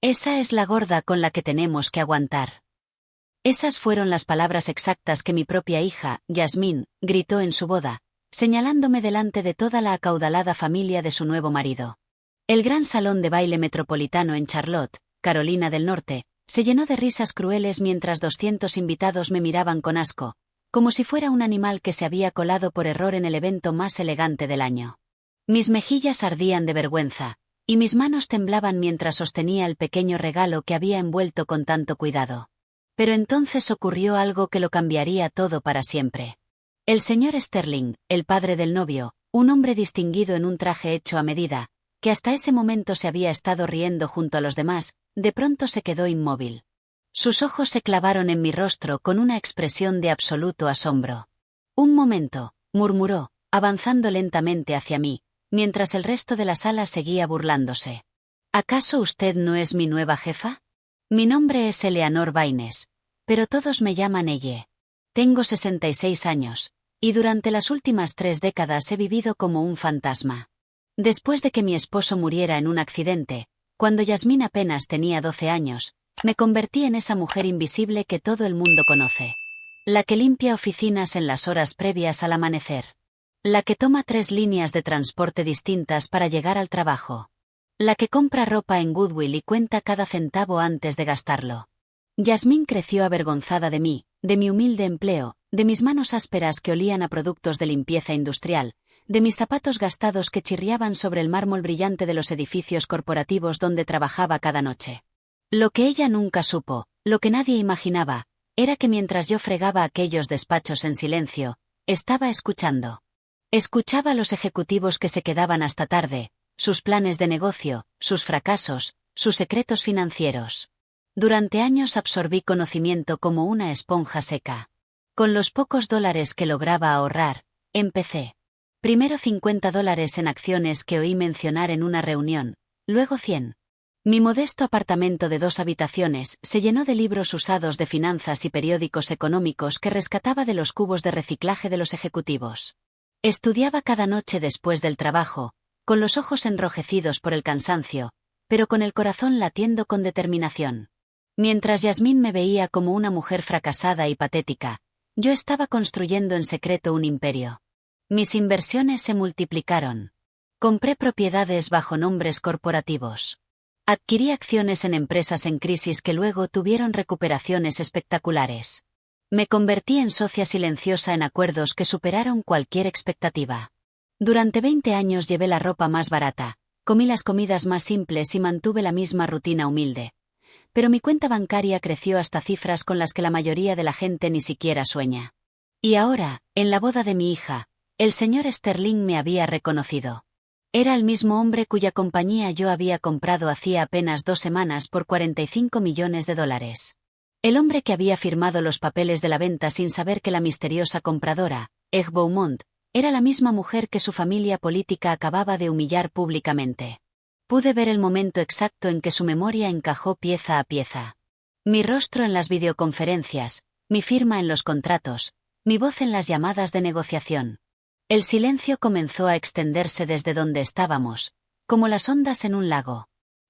Esa es la gorda con la que tenemos que aguantar. Esas fueron las palabras exactas que mi propia hija, Yasmín, gritó en su boda, señalándome delante de toda la acaudalada familia de su nuevo marido. El gran salón de baile metropolitano en Charlotte, Carolina del Norte, se llenó de risas crueles mientras 200 invitados me miraban con asco, como si fuera un animal que se había colado por error en el evento más elegante del año. Mis mejillas ardían de vergüenza, y mis manos temblaban mientras sostenía el pequeño regalo que había envuelto con tanto cuidado. Pero entonces ocurrió algo que lo cambiaría todo para siempre. El señor Sterling, el padre del novio, un hombre distinguido en un traje hecho a medida, que hasta ese momento se había estado riendo junto a los demás, de pronto se quedó inmóvil. Sus ojos se clavaron en mi rostro con una expresión de absoluto asombro. «Un momento», murmuró, avanzando lentamente hacia mí, mientras el resto de la sala seguía burlándose. «¿Acaso usted no es mi nueva jefa? Mi nombre es Eleanor Baines, pero todos me llaman Elle. Tengo 66 años, y durante las últimas 3 décadas he vivido como un fantasma. Después de que mi esposo muriera en un accidente, cuando Yasmín apenas tenía 12 años, me convertí en esa mujer invisible que todo el mundo conoce. La que limpia oficinas en las horas previas al amanecer. La que toma 3 líneas de transporte distintas para llegar al trabajo. La que compra ropa en Goodwill y cuenta cada centavo antes de gastarlo. Yasmín creció avergonzada de mí, de mi humilde empleo, de mis manos ásperas que olían a productos de limpieza industrial, de mis zapatos gastados que chirriaban sobre el mármol brillante de los edificios corporativos donde trabajaba cada noche. Lo que ella nunca supo, lo que nadie imaginaba, era que mientras yo fregaba aquellos despachos en silencio, estaba escuchando. Escuchaba a los ejecutivos que se quedaban hasta tarde, sus planes de negocio, sus fracasos, sus secretos financieros. Durante años absorbí conocimiento como una esponja seca. Con los pocos dólares que lograba ahorrar, empecé. Primero $50 en acciones que oí mencionar en una reunión, luego 100. Mi modesto apartamento de 2 habitaciones se llenó de libros usados de finanzas y periódicos económicos que rescataba de los cubos de reciclaje de los ejecutivos. Estudiaba cada noche después del trabajo, con los ojos enrojecidos por el cansancio, pero con el corazón latiendo con determinación. Mientras Yasmín me veía como una mujer fracasada y patética, yo estaba construyendo en secreto un imperio. Mis inversiones se multiplicaron. Compré propiedades bajo nombres corporativos. Adquirí acciones en empresas en crisis que luego tuvieron recuperaciones espectaculares. Me convertí en socia silenciosa en acuerdos que superaron cualquier expectativa. Durante 20 años llevé la ropa más barata, comí las comidas más simples y mantuve la misma rutina humilde. Pero mi cuenta bancaria creció hasta cifras con las que la mayoría de la gente ni siquiera sueña. Y ahora, en la boda de mi hija, el señor Sterling me había reconocido. Era el mismo hombre cuya compañía yo había comprado hacía apenas 2 semanas por $45 millones. El hombre que había firmado los papeles de la venta sin saber que la misteriosa compradora, Egg Beaumont, era la misma mujer que su familia política acababa de humillar públicamente. Pude ver el momento exacto en que su memoria encajó pieza a pieza. Mi rostro en las videoconferencias, mi firma en los contratos, mi voz en las llamadas de negociación. El silencio comenzó a extenderse desde donde estábamos, como las ondas en un lago.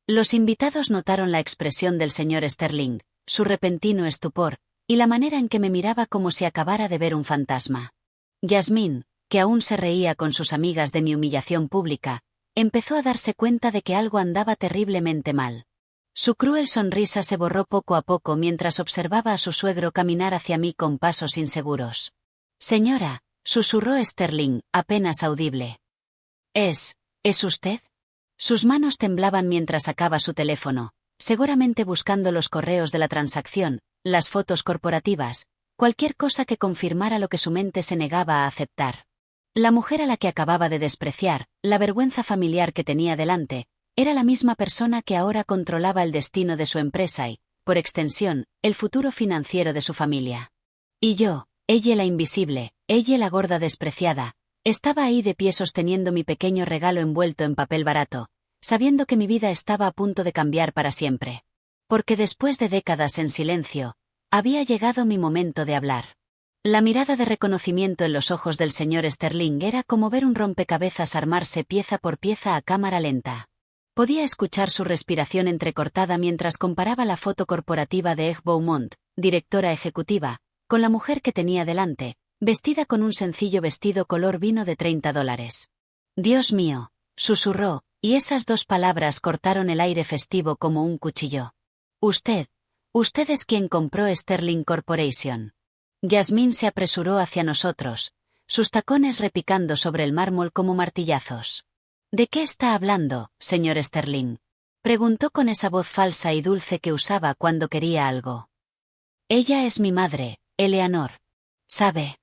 Los invitados notaron la expresión del señor Sterling, su repentino estupor, y la manera en que me miraba como si acabara de ver un fantasma. Yasmín, que aún se reía con sus amigas de mi humillación pública, empezó a darse cuenta de que algo andaba terriblemente mal. Su cruel sonrisa se borró poco a poco mientras observaba a su suegro caminar hacia mí con pasos inseguros. «Señora», susurró Sterling, apenas audible. ¿Es usted?» Sus manos temblaban mientras sacaba su teléfono, seguramente buscando los correos de la transacción, las fotos corporativas, cualquier cosa que confirmara lo que su mente se negaba a aceptar. La mujer a la que acababa de despreciar, la vergüenza familiar que tenía delante, era la misma persona que ahora controlaba el destino de su empresa y, por extensión, el futuro financiero de su familia. Y yo, ella la invisible, ella la gorda despreciada, estaba ahí de pie sosteniendo mi pequeño regalo envuelto en papel barato, sabiendo que mi vida estaba a punto de cambiar para siempre. Porque después de décadas en silencio, había llegado mi momento de hablar. La mirada de reconocimiento en los ojos del señor Sterling era como ver un rompecabezas armarse pieza por pieza a cámara lenta. Podía escuchar su respiración entrecortada mientras comparaba la foto corporativa de Egg Beaumont, directora ejecutiva, con la mujer que tenía delante, vestida con un sencillo vestido color vino de $30. Dios mío, susurró, y esas dos palabras cortaron el aire festivo como un cuchillo. Usted es quien compró Sterling Corporation. Yasmín se apresuró hacia nosotros, sus tacones repicando sobre el mármol como martillazos. ¿De qué está hablando, señor Sterling?, preguntó con esa voz falsa y dulce que usaba cuando quería algo. Ella es mi madre, Eleanor. ¿Sabe?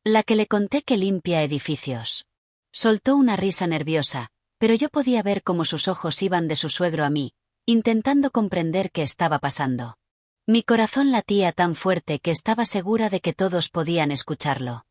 La que le conté que limpia edificios. Soltó una risa nerviosa, pero yo podía ver cómo sus ojos iban de su suegro a mí, intentando comprender qué estaba pasando. Mi corazón latía tan fuerte que estaba segura de que todos podían escucharlo.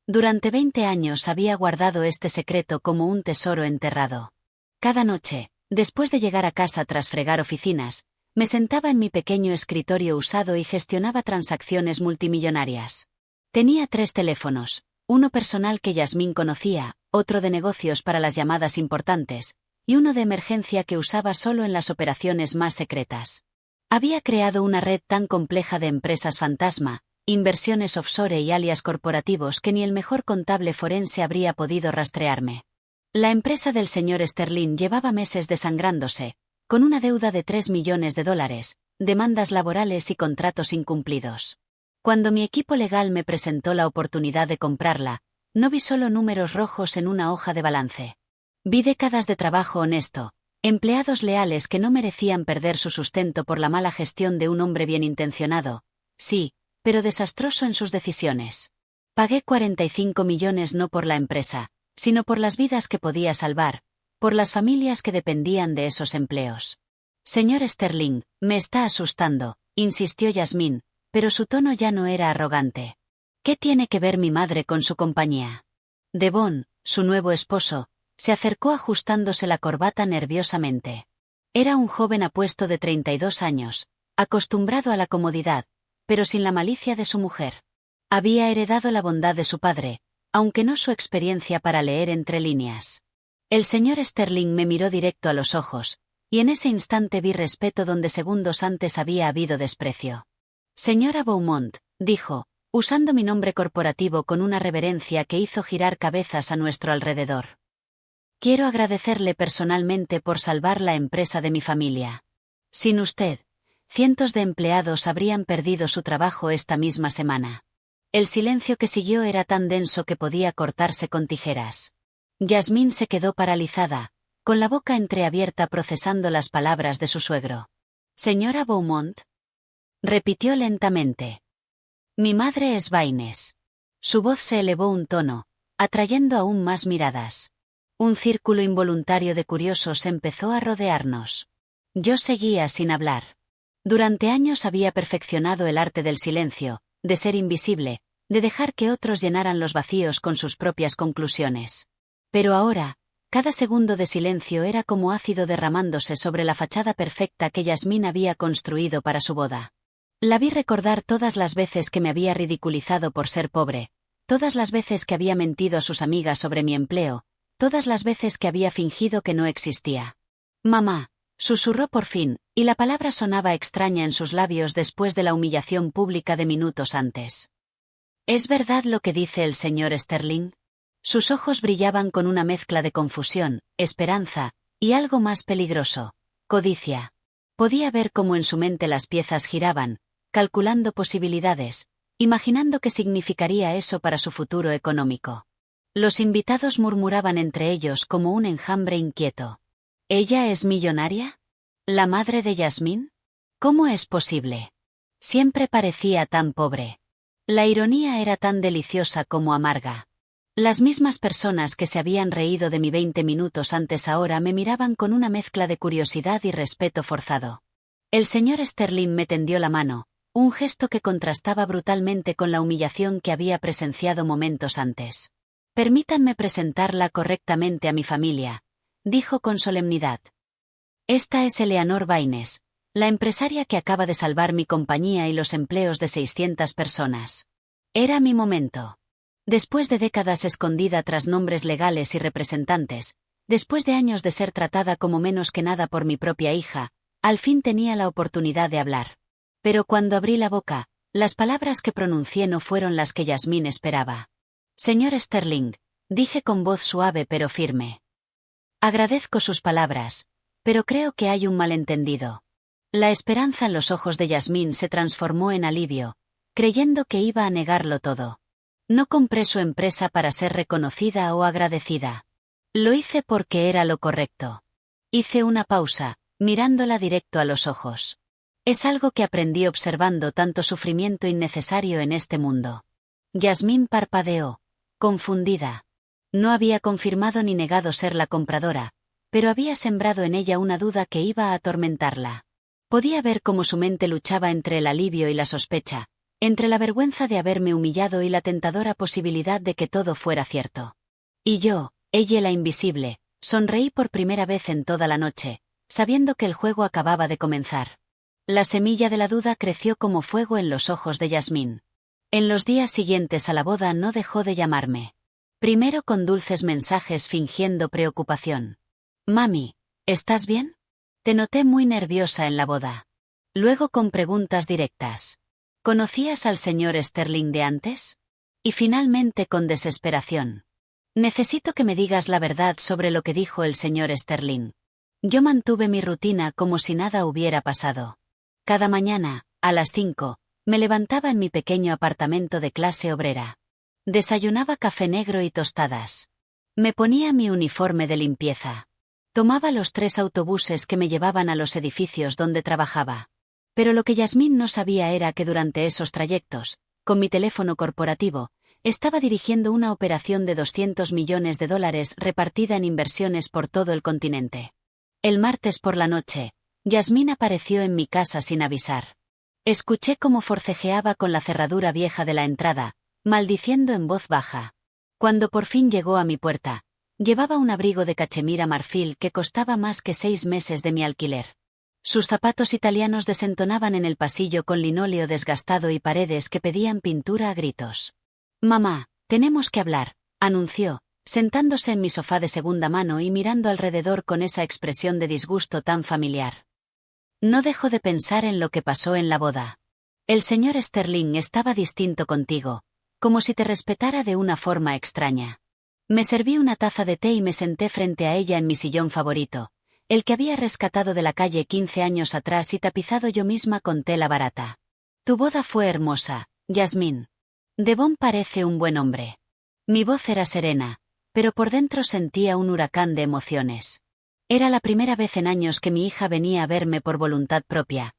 Durante 20 años había guardado este secreto como un tesoro enterrado. Cada noche, después de llegar a casa tras fregar oficinas, me sentaba en mi pequeño escritorio usado y gestionaba transacciones multimillonarias. Tenía 3 teléfonos, uno personal que Yasmín conocía, otro de negocios para las llamadas importantes, y uno de emergencia que usaba solo en las operaciones más secretas. Había creado una red tan compleja de empresas fantasma, inversiones offshore y alias corporativos que ni el mejor contable forense habría podido rastrearme. La empresa del señor Sterling llevaba meses desangrándose, con una deuda de $3 millones, demandas laborales y contratos incumplidos. Cuando mi equipo legal me presentó la oportunidad de comprarla, no vi solo números rojos en una hoja de balance. Vi décadas de trabajo honesto, empleados leales que no merecían perder su sustento por la mala gestión de un hombre bien intencionado, sí, pero desastroso en sus decisiones. Pagué 45 millones no por la empresa, sino por las vidas que podía salvar, por las familias que dependían de esos empleos. Señor Sterling, me está asustando, insistió Yasmín, pero su tono ya no era arrogante. ¿Qué tiene que ver mi madre con su compañía? Devon, su nuevo esposo, se acercó ajustándose la corbata nerviosamente. Era un joven apuesto de 32 años, acostumbrado a la comodidad, pero sin la malicia de su mujer. Había heredado la bondad de su padre, aunque no su experiencia para leer entre líneas. El señor Sterling me miró directo a los ojos, y en ese instante vi respeto donde segundos antes había habido desprecio. Señora Beaumont, dijo, usando mi nombre corporativo con una reverencia que hizo girar cabezas a nuestro alrededor. Quiero agradecerle personalmente por salvar la empresa de mi familia. Sin usted, cientos de empleados habrían perdido su trabajo esta misma semana. El silencio que siguió era tan denso que podía cortarse con tijeras. Yasmín se quedó paralizada, con la boca entreabierta procesando las palabras de su suegro. «¿Señora Beaumont?», repitió lentamente. «Mi madre es Baines». Su voz se elevó un tono, atrayendo aún más miradas. Un círculo involuntario de curiosos empezó a rodearnos. Yo seguía sin hablar. Durante años había perfeccionado el arte del silencio, de ser invisible, de dejar que otros llenaran los vacíos con sus propias conclusiones. Pero ahora, cada segundo de silencio era como ácido derramándose sobre la fachada perfecta que Yasmín había construido para su boda. La vi recordar todas las veces que me había ridiculizado por ser pobre, todas las veces que había mentido a sus amigas sobre mi empleo, todas las veces que había fingido que no existía. «Mamá», susurró por fin, y la palabra sonaba extraña en sus labios después de la humillación pública de minutos antes. «¿Es verdad lo que dice el señor Sterling?». Sus ojos brillaban con una mezcla de confusión, esperanza, y algo más peligroso, codicia. Podía ver cómo en su mente las piezas giraban, calculando posibilidades, imaginando qué significaría eso para su futuro económico. Los invitados murmuraban entre ellos como un enjambre inquieto. ¿Ella es millonaria? ¿La madre de Yasmín? ¿Cómo es posible? Siempre parecía tan pobre. La ironía era tan deliciosa como amarga. Las mismas personas que se habían reído de mi 20 minutos antes ahora me miraban con una mezcla de curiosidad y respeto forzado. El señor Sterling me tendió la mano, un gesto que contrastaba brutalmente con la humillación que había presenciado momentos antes. «Permítanme presentarla correctamente a mi familia», dijo con solemnidad. «Esta es Eleanor Baines, la empresaria que acaba de salvar mi compañía y los empleos de 600 personas. Era mi momento. Después de décadas escondida tras nombres legales y representantes, Después de años de ser tratada como menos que nada por mi propia hija, al fin tenía la oportunidad de hablar. Pero cuando abrí la boca, las palabras que pronuncié no fueron las que Yasmín esperaba. Señor Sterling, dije con voz suave pero firme. Agradezco sus palabras, pero creo que hay un malentendido. La esperanza en los ojos de Yasmín se transformó en alivio, creyendo que iba a negarlo todo. No compré su empresa para ser reconocida o agradecida. Lo hice porque era lo correcto. Hice una pausa, mirándola directo a los ojos. Es algo que aprendí observando tanto sufrimiento innecesario en este mundo. Yasmín parpadeó, confundida. No había confirmado ni negado ser la compradora, pero había sembrado en ella una duda que iba a atormentarla. Podía ver cómo su mente luchaba entre el alivio y la sospecha, entre la vergüenza de haberme humillado y la tentadora posibilidad de que todo fuera cierto. Y yo, ella la invisible, sonreí por primera vez en toda la noche, sabiendo que el juego acababa de comenzar. La semilla de la duda creció como fuego en los ojos de Yasmín. En los días siguientes a la boda no dejó de llamarme. Primero con dulces mensajes fingiendo preocupación. Mami, ¿estás bien? Te noté muy nerviosa en la boda. Luego con preguntas directas. ¿Conocías al señor Sterling de antes? Y finalmente con desesperación. Necesito que me digas la verdad sobre lo que dijo el señor Sterling. Yo mantuve mi rutina como si nada hubiera pasado. Cada mañana, a las 5, me levantaba en mi pequeño apartamento de clase obrera. Desayunaba café negro y tostadas. Me ponía mi uniforme de limpieza. Tomaba los 3 autobuses que me llevaban a los edificios donde trabajaba. Pero lo que Yasmín no sabía era que durante esos trayectos, con mi teléfono corporativo, estaba dirigiendo una operación de $200 millones repartida en inversiones por todo el continente. El martes por la noche, Yasmín apareció en mi casa sin avisar. Escuché cómo forcejeaba con la cerradura vieja de la entrada, maldiciendo en voz baja. Cuando por fin llegó a mi puerta, llevaba un abrigo de cachemira marfil que costaba más que 6 meses de mi alquiler. Sus zapatos italianos desentonaban en el pasillo con linóleo desgastado y paredes que pedían pintura a gritos. Mamá, tenemos que hablar, anunció, sentándose en mi sofá de segunda mano y mirando alrededor con esa expresión de disgusto tan familiar. No dejo de pensar en lo que pasó en la boda. El señor Sterling estaba distinto contigo, como si te respetara de una forma extraña. Me serví una taza de té y me senté frente a ella en mi sillón favorito, el que había rescatado de la calle 15 años atrás y tapizado yo misma con tela barata. Tu boda fue hermosa, Yasmín. Devon parece un buen hombre. Mi voz era serena, pero por dentro sentía un huracán de emociones. Era la primera vez en años que mi hija venía a verme por voluntad propia,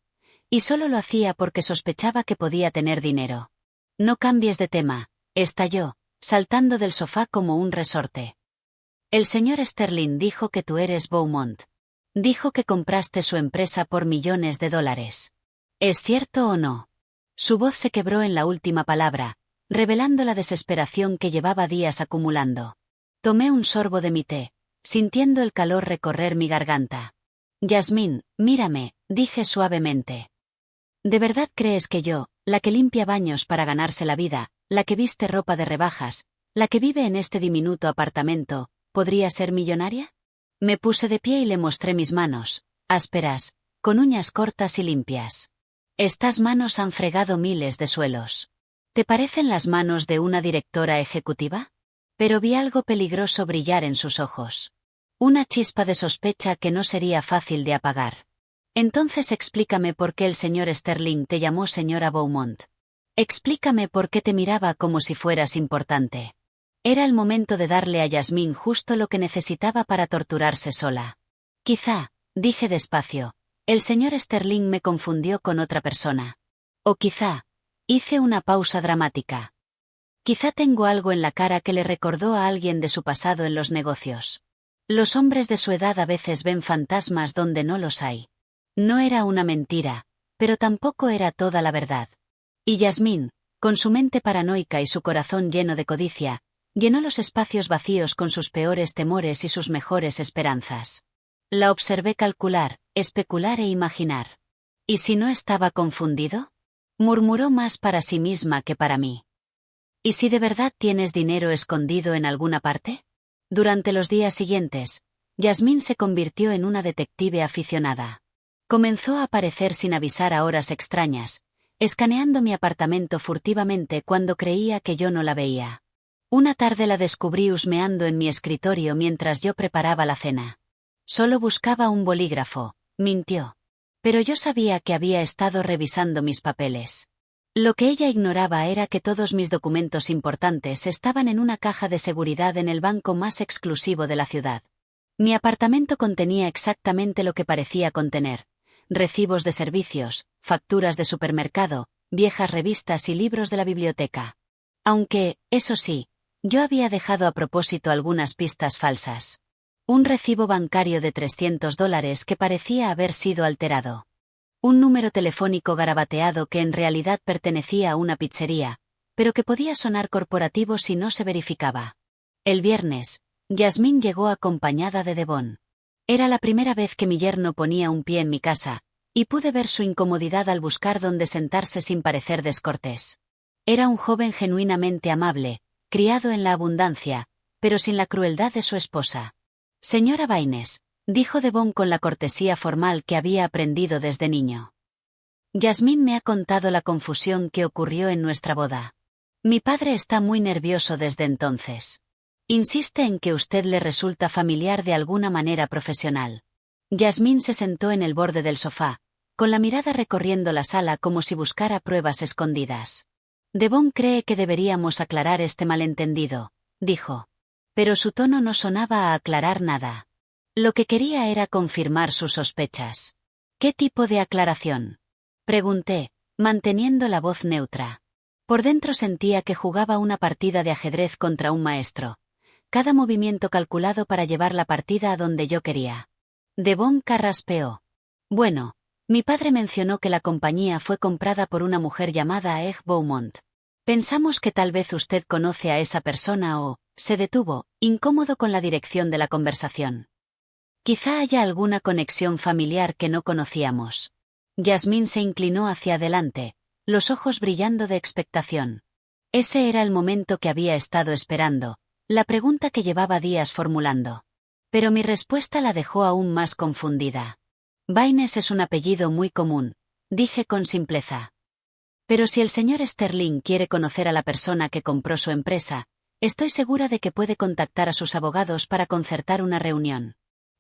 y solo lo hacía porque sospechaba que podía tener dinero. No cambies de tema, estalló, saltando del sofá como un resorte. El señor Sterling dijo que tú eres Beaumont. Dijo que compraste su empresa por $millones. ¿Es cierto o no? Su voz se quebró en la última palabra, revelando la desesperación que llevaba días acumulando. Tomé un sorbo de mi té, sintiendo el calor recorrer mi garganta. Yasmín, mírame, dije suavemente. ¿De verdad crees que yo, la que limpia baños para ganarse la vida, la que viste ropa de rebajas, la que vive en este diminuto apartamento, podría ser millonaria? Me puse de pie y le mostré mis manos, ásperas, con uñas cortas y limpias. Estas manos han fregado miles de suelos. ¿Te parecen las manos de una directora ejecutiva? Pero vi algo peligroso brillar en sus ojos. Una chispa de sospecha que no sería fácil de apagar. Entonces explícame por qué el señor Sterling te llamó señora Beaumont. Explícame por qué te miraba como si fueras importante. Era el momento de darle a Yasmín justo lo que necesitaba para torturarse sola. Quizá, dije despacio, el señor Sterling me confundió con otra persona. O quizá, hice una pausa dramática. Quizá tengo algo en la cara que le recordó a alguien de su pasado en los negocios. Los hombres de su edad a veces ven fantasmas donde no los hay. No era una mentira, pero tampoco era toda la verdad. Y Yasmín, con su mente paranoica y su corazón lleno de codicia, llenó los espacios vacíos con sus peores temores y sus mejores esperanzas. La observé calcular, especular e imaginar. ¿Y si no estaba confundido? Murmuró más para sí misma que para mí. ¿Y si de verdad tienes dinero escondido en alguna parte? Durante los días siguientes, Yasmín se convirtió en una detective aficionada. Comenzó a aparecer sin avisar a horas extrañas, escaneando mi apartamento furtivamente cuando creía que yo no la veía. Una tarde la descubrí husmeando en mi escritorio mientras yo preparaba la cena. Solo buscaba un bolígrafo, mintió. Pero yo sabía que había estado revisando mis papeles. Lo que ella ignoraba era que todos mis documentos importantes estaban en una caja de seguridad en el banco más exclusivo de la ciudad. Mi apartamento contenía exactamente lo que parecía contener: recibos de servicios, facturas de supermercado, viejas revistas y libros de la biblioteca. Aunque, eso sí, yo había dejado a propósito algunas pistas falsas. Un recibo bancario de $300 que parecía haber sido alterado. Un número telefónico garabateado que en realidad pertenecía a una pizzería, pero que podía sonar corporativo si no se verificaba. El viernes, Yasmín llegó acompañada de Devon. Era la primera vez que mi yerno ponía un pie en mi casa, y pude ver su incomodidad al buscar dónde sentarse sin parecer descortés. Era un joven genuinamente amable, criado en la abundancia, pero sin la crueldad de su esposa. Señora Baines, dijo Devon con la cortesía formal que había aprendido desde niño. Yasmín me ha contado la confusión que ocurrió en nuestra boda. Mi padre está muy nervioso desde entonces. Insiste en que usted le resulta familiar de alguna manera profesional. Yasmín se sentó en el borde del sofá, con la mirada recorriendo la sala como si buscara pruebas escondidas. Devon cree que deberíamos aclarar este malentendido, dijo. Pero su tono no sonaba a aclarar nada. Lo que quería era confirmar sus sospechas. ¿Qué tipo de aclaración?, pregunté, manteniendo la voz neutra. Por dentro sentía que jugaba una partida de ajedrez contra un maestro. Cada movimiento calculado para llevar la partida a donde yo quería. Devon carraspeó. Bueno, mi padre mencionó que la compañía fue comprada por una mujer llamada Egg Beaumont. Pensamos que tal vez usted conoce a esa persona o... Se detuvo, incómodo con la dirección de la conversación. Quizá haya alguna conexión familiar que no conocíamos. Yasmín se inclinó hacia adelante, los ojos brillando de expectación. Ese era el momento que había estado esperando, la pregunta que llevaba días formulando. Pero mi respuesta la dejó aún más confundida. Baines es un apellido muy común, dije con simpleza. Pero si el señor Sterling quiere conocer a la persona que compró su empresa, estoy segura de que puede contactar a sus abogados para concertar una reunión.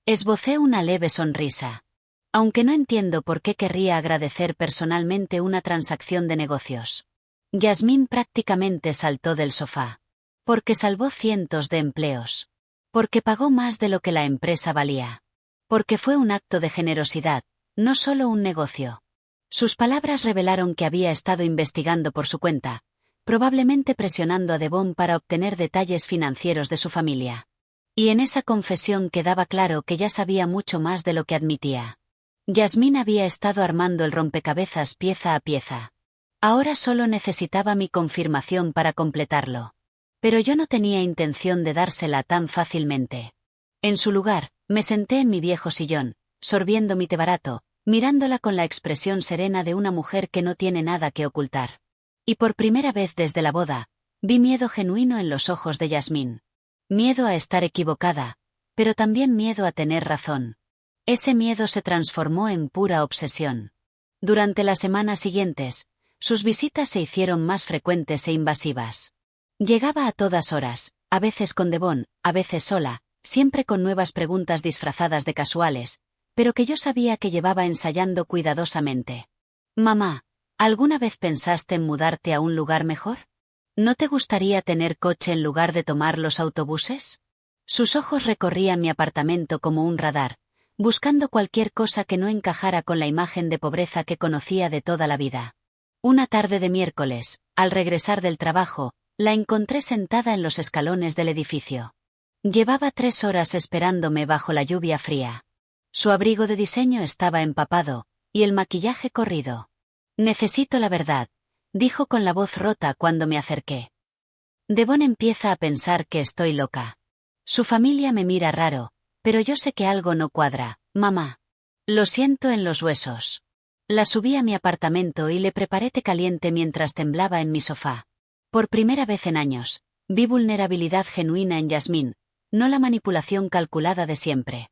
Esbocé una leve sonrisa. Aunque no entiendo por qué querría agradecer personalmente una transacción de negocios. Yasmín prácticamente saltó del sofá. Porque salvó cientos de empleos. Porque pagó más de lo que la empresa valía. Porque fue un acto de generosidad, no solo un negocio. Sus palabras revelaron que había estado investigando por su cuenta, probablemente presionando a Devon para obtener detalles financieros de su familia. Y en esa confesión quedaba claro que ya sabía mucho más de lo que admitía. Yasmín había estado armando el rompecabezas pieza a pieza. Ahora solo necesitaba mi confirmación para completarlo. Pero yo no tenía intención de dársela tan fácilmente. En su lugar, me senté en mi viejo sillón, sorbiendo mi té barato, mirándola con la expresión serena de una mujer que no tiene nada que ocultar. Y por primera vez desde la boda, vi miedo genuino en los ojos de Yasmín. Miedo a estar equivocada, pero también miedo a tener razón. Ese miedo se transformó en pura obsesión. Durante las semanas siguientes, sus visitas se hicieron más frecuentes e invasivas. Llegaba a todas horas, a veces con Devon, a veces sola, siempre con nuevas preguntas disfrazadas de casuales, pero que yo sabía que llevaba ensayando cuidadosamente. Mamá, ¿alguna vez pensaste en mudarte a un lugar mejor? ¿No te gustaría tener coche en lugar de tomar los autobuses? Sus ojos recorrían mi apartamento como un radar, buscando cualquier cosa que no encajara con la imagen de pobreza que conocía de toda la vida. Una tarde de miércoles, al regresar del trabajo, la encontré sentada en los escalones del edificio. Llevaba 3 horas esperándome bajo la lluvia fría. Su abrigo de diseño estaba empapado, y el maquillaje corrido. Necesito la verdad, dijo con la voz rota cuando me acerqué. Devon empieza a pensar que estoy loca. Su familia me mira raro, pero yo sé que algo no cuadra, mamá. Lo siento en los huesos. La subí a mi apartamento y le preparé té caliente mientras temblaba en mi sofá. Por primera vez en años, vi vulnerabilidad genuina en Yasmín, no la manipulación calculada de siempre.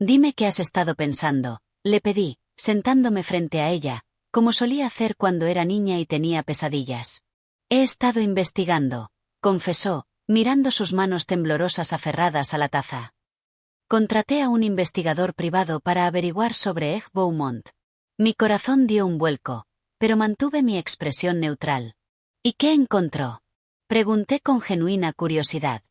Dime qué has estado pensando, le pedí, sentándome frente a ella, como solía hacer cuando era niña y tenía pesadillas. He estado investigando, confesó, mirando sus manos temblorosas aferradas a la taza. Contraté a un investigador privado para averiguar sobre Egg Beaumont. Mi corazón dio un vuelco, pero mantuve mi expresión neutral. ¿Y qué encontró? Pregunté con genuina curiosidad.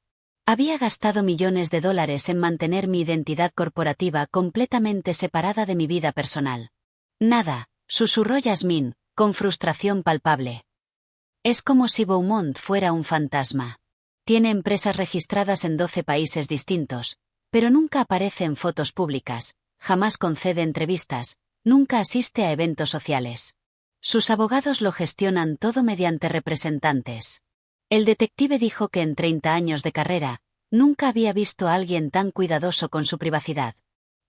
Había gastado millones de dólares en mantener mi identidad corporativa completamente separada de mi vida personal. Nada, susurró Yasmín, con frustración palpable. Es como si Beaumont fuera un fantasma. Tiene empresas registradas en 12 países distintos, pero nunca aparece en fotos públicas, jamás concede entrevistas, nunca asiste a eventos sociales. Sus abogados lo gestionan todo mediante representantes. El detective dijo que en 30 años de carrera, nunca había visto a alguien tan cuidadoso con su privacidad.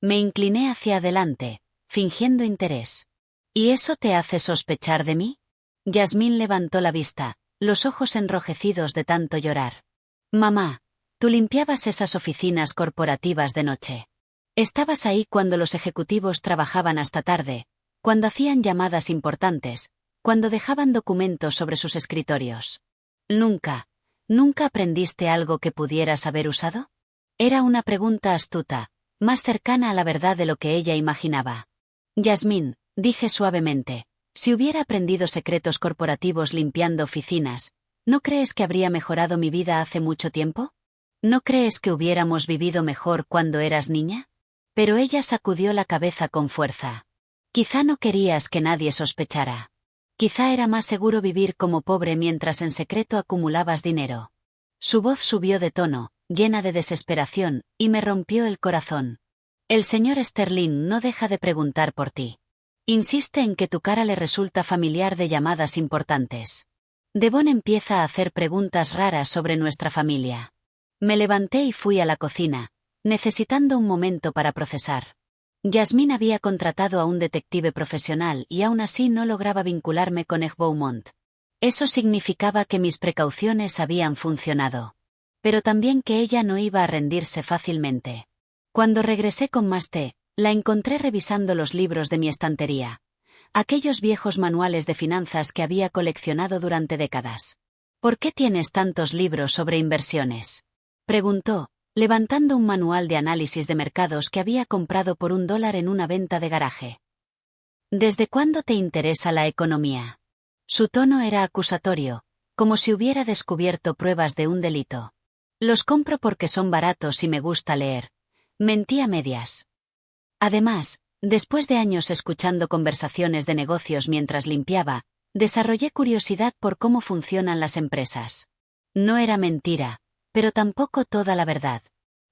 Me incliné hacia adelante, fingiendo interés. ¿Y eso te hace sospechar de mí? Yasmín levantó la vista, los ojos enrojecidos de tanto llorar. Mamá, tú limpiabas esas oficinas corporativas de noche. Estabas ahí cuando los ejecutivos trabajaban hasta tarde, cuando hacían llamadas importantes, cuando dejaban documentos sobre sus escritorios. ¿Nunca aprendiste algo que pudieras haber usado? Era una pregunta astuta, más cercana a la verdad de lo que ella imaginaba. Yasmín, dije suavemente, si hubiera aprendido secretos corporativos limpiando oficinas, ¿no crees que habría mejorado mi vida hace mucho tiempo? ¿No crees que hubiéramos vivido mejor cuando eras niña? Pero ella sacudió la cabeza con fuerza. Quizá no querías que nadie sospechara. Quizá era más seguro vivir como pobre mientras en secreto acumulabas dinero. Su voz subió de tono, llena de desesperación, y me rompió el corazón. El señor Sterling no deja de preguntar por ti. Insiste en que tu cara le resulta familiar de llamadas importantes. Devon empieza a hacer preguntas raras sobre nuestra familia. Me levanté y fui a la cocina, necesitando un momento para procesar. Yasmín había contratado a un detective profesional y aún así no lograba vincularme con Egg Beaumont. Eso significaba que mis precauciones habían funcionado. Pero también que ella no iba a rendirse fácilmente. Cuando regresé con más té, la encontré revisando los libros de mi estantería. Aquellos viejos manuales de finanzas que había coleccionado durante décadas. ¿Por qué tienes tantos libros sobre inversiones? Preguntó, levantando un manual de análisis de mercados que había comprado por $1 en una venta de garaje. ¿Desde cuándo te interesa la economía? Su tono era acusatorio, como si hubiera descubierto pruebas de un delito. Los compro porque son baratos y me gusta leer. Mentí a medias. Además, después de años escuchando conversaciones de negocios mientras limpiaba, desarrollé curiosidad por cómo funcionan las empresas. No era mentira, pero tampoco toda la verdad.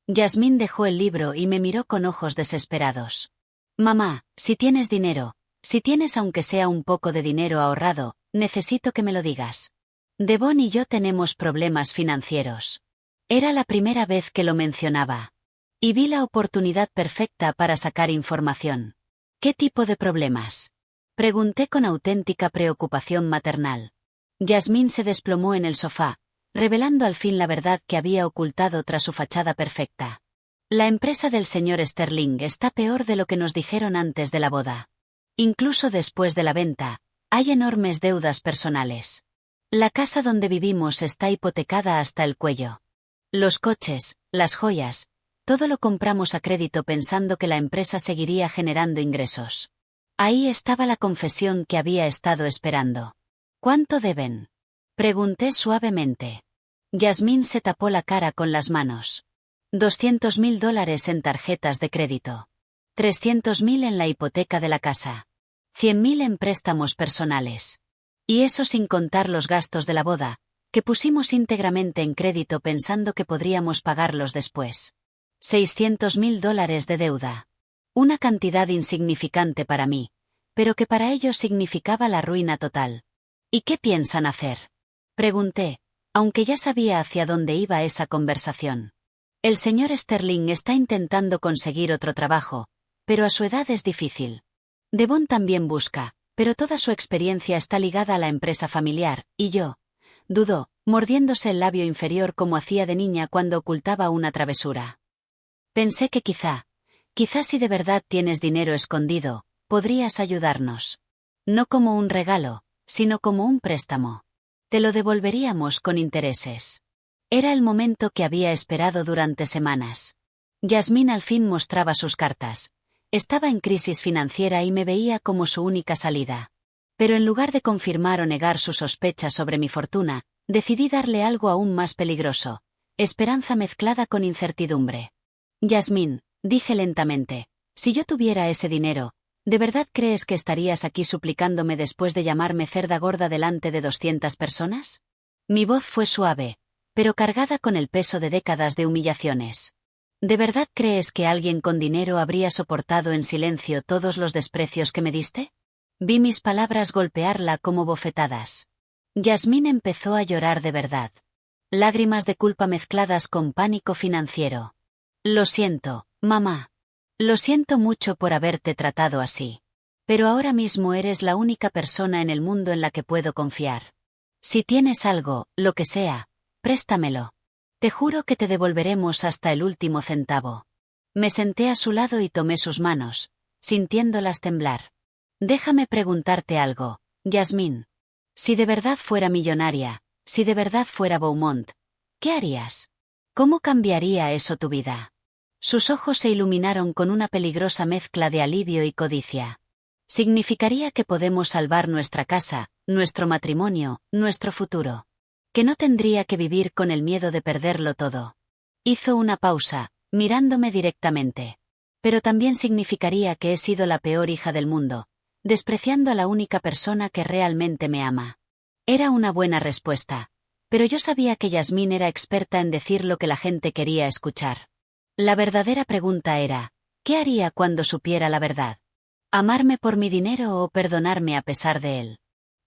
Yasmín dejó el libro y me miró con ojos desesperados. Mamá, si tienes dinero, si tienes aunque sea un poco de dinero ahorrado, necesito que me lo digas. Devon y yo tenemos problemas financieros. Era la primera vez que lo mencionaba. Y vi la oportunidad perfecta para sacar información. ¿Qué tipo de problemas? Pregunté con auténtica preocupación maternal. Yasmín se desplomó en el sofá, revelando al fin la verdad que había ocultado tras su fachada perfecta. La empresa del señor Sterling está peor de lo que nos dijeron antes de la boda. Incluso después de la venta, hay enormes deudas personales. La casa donde vivimos está hipotecada hasta el cuello. Los coches, las joyas, todo lo compramos a crédito pensando que la empresa seguiría generando ingresos. Ahí estaba la confesión que había estado esperando. ¿Cuánto deben? Pregunté suavemente. Yasmín se tapó la cara con las manos. $200.000 en tarjetas de crédito. 300.000 en la hipoteca de la casa. 100.000 en préstamos personales. Y eso sin contar los gastos de la boda, que pusimos íntegramente en crédito pensando que podríamos pagarlos después. $600.000 de deuda. Una cantidad insignificante para mí, pero que para ellos significaba la ruina total. ¿Y qué piensan hacer? Pregunté, aunque ya sabía hacia dónde iba esa conversación. El señor Sterling está intentando conseguir otro trabajo, pero a su edad es difícil. Devon también busca, pero toda su experiencia está ligada a la empresa familiar, y yo, dudó, mordiéndose el labio inferior como hacía de niña cuando ocultaba una travesura. Pensé que Quizás si de verdad tienes dinero escondido, podrías ayudarnos. No como un regalo, sino como un préstamo. Te lo devolveríamos con intereses. Era el momento que había esperado durante semanas. Yasmín al fin mostraba sus cartas. Estaba en crisis financiera y me veía como su única salida. Pero en lugar de confirmar o negar sus sospechas sobre mi fortuna, decidí darle algo aún más peligroso: esperanza mezclada con incertidumbre. Yasmín, dije lentamente, si yo tuviera ese dinero, ¿de verdad crees que estarías aquí suplicándome después de llamarme cerda gorda delante de 200 personas? Mi voz fue suave, pero cargada con el peso de décadas de humillaciones. ¿De verdad crees que alguien con dinero habría soportado en silencio todos los desprecios que me diste? Vi mis palabras golpearla como bofetadas. Yasmín empezó a llorar de verdad. Lágrimas de culpa mezcladas con pánico financiero. Lo siento, mamá. Lo siento mucho por haberte tratado así. Pero ahora mismo eres la única persona en el mundo en la que puedo confiar. Si tienes algo, lo que sea, préstamelo. Te juro que te devolveremos hasta el último centavo. Me senté a su lado y tomé sus manos, sintiéndolas temblar. Déjame preguntarte algo, Yasmín. Si de verdad fuera millonaria, si de verdad fuera Beaumont, ¿qué harías? ¿Cómo cambiaría eso tu vida? Sus ojos se iluminaron con una peligrosa mezcla de alivio y codicia. Significaría que podemos salvar nuestra casa, nuestro matrimonio, nuestro futuro. Que no tendría que vivir con el miedo de perderlo todo. Hizo una pausa, mirándome directamente. Pero también significaría que he sido la peor hija del mundo, despreciando a la única persona que realmente me ama. Era una buena respuesta, pero yo sabía que Yasmín era experta en decir lo que la gente quería escuchar. La verdadera pregunta era, ¿qué haría cuando supiera la verdad? ¿Amarme por mi dinero o perdonarme a pesar de él?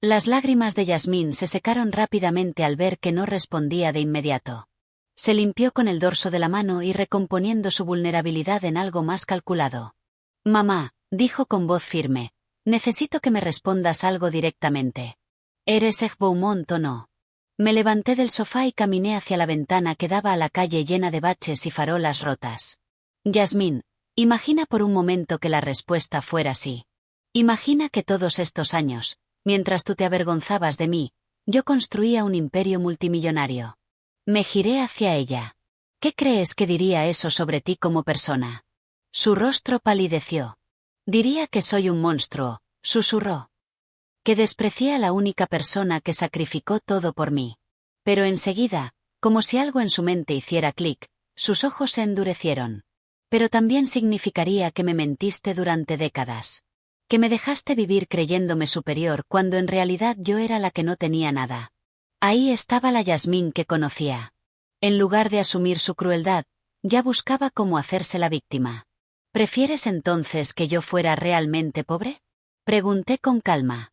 Las lágrimas de Yasmín se secaron rápidamente al ver que no respondía de inmediato. Se limpió con el dorso de la mano y recomponiendo su vulnerabilidad en algo más calculado. Mamá, dijo con voz firme, necesito que me respondas algo directamente. ¿Eres Eg Beaumont o no? Me levanté del sofá y caminé hacia la ventana que daba a la calle llena de baches y farolas rotas. Yasmín, imagina por un momento que la respuesta fuera sí. Imagina que todos estos años, mientras tú te avergonzabas de mí, yo construía un imperio multimillonario. Me giré hacia ella. ¿Qué crees que diría eso sobre ti como persona? Su rostro palideció. Diría que soy un monstruo, susurró. Que desprecié a la única persona que sacrificó todo por mí. Pero enseguida, como si algo en su mente hiciera clic, sus ojos se endurecieron. Pero también significaría que me mentiste durante décadas. Que me dejaste vivir creyéndome superior cuando en realidad yo era la que no tenía nada. Ahí estaba la Yasmín que conocía. En lugar de asumir su crueldad, ya buscaba cómo hacerse la víctima. ¿Prefieres entonces que yo fuera realmente pobre? Pregunté con calma.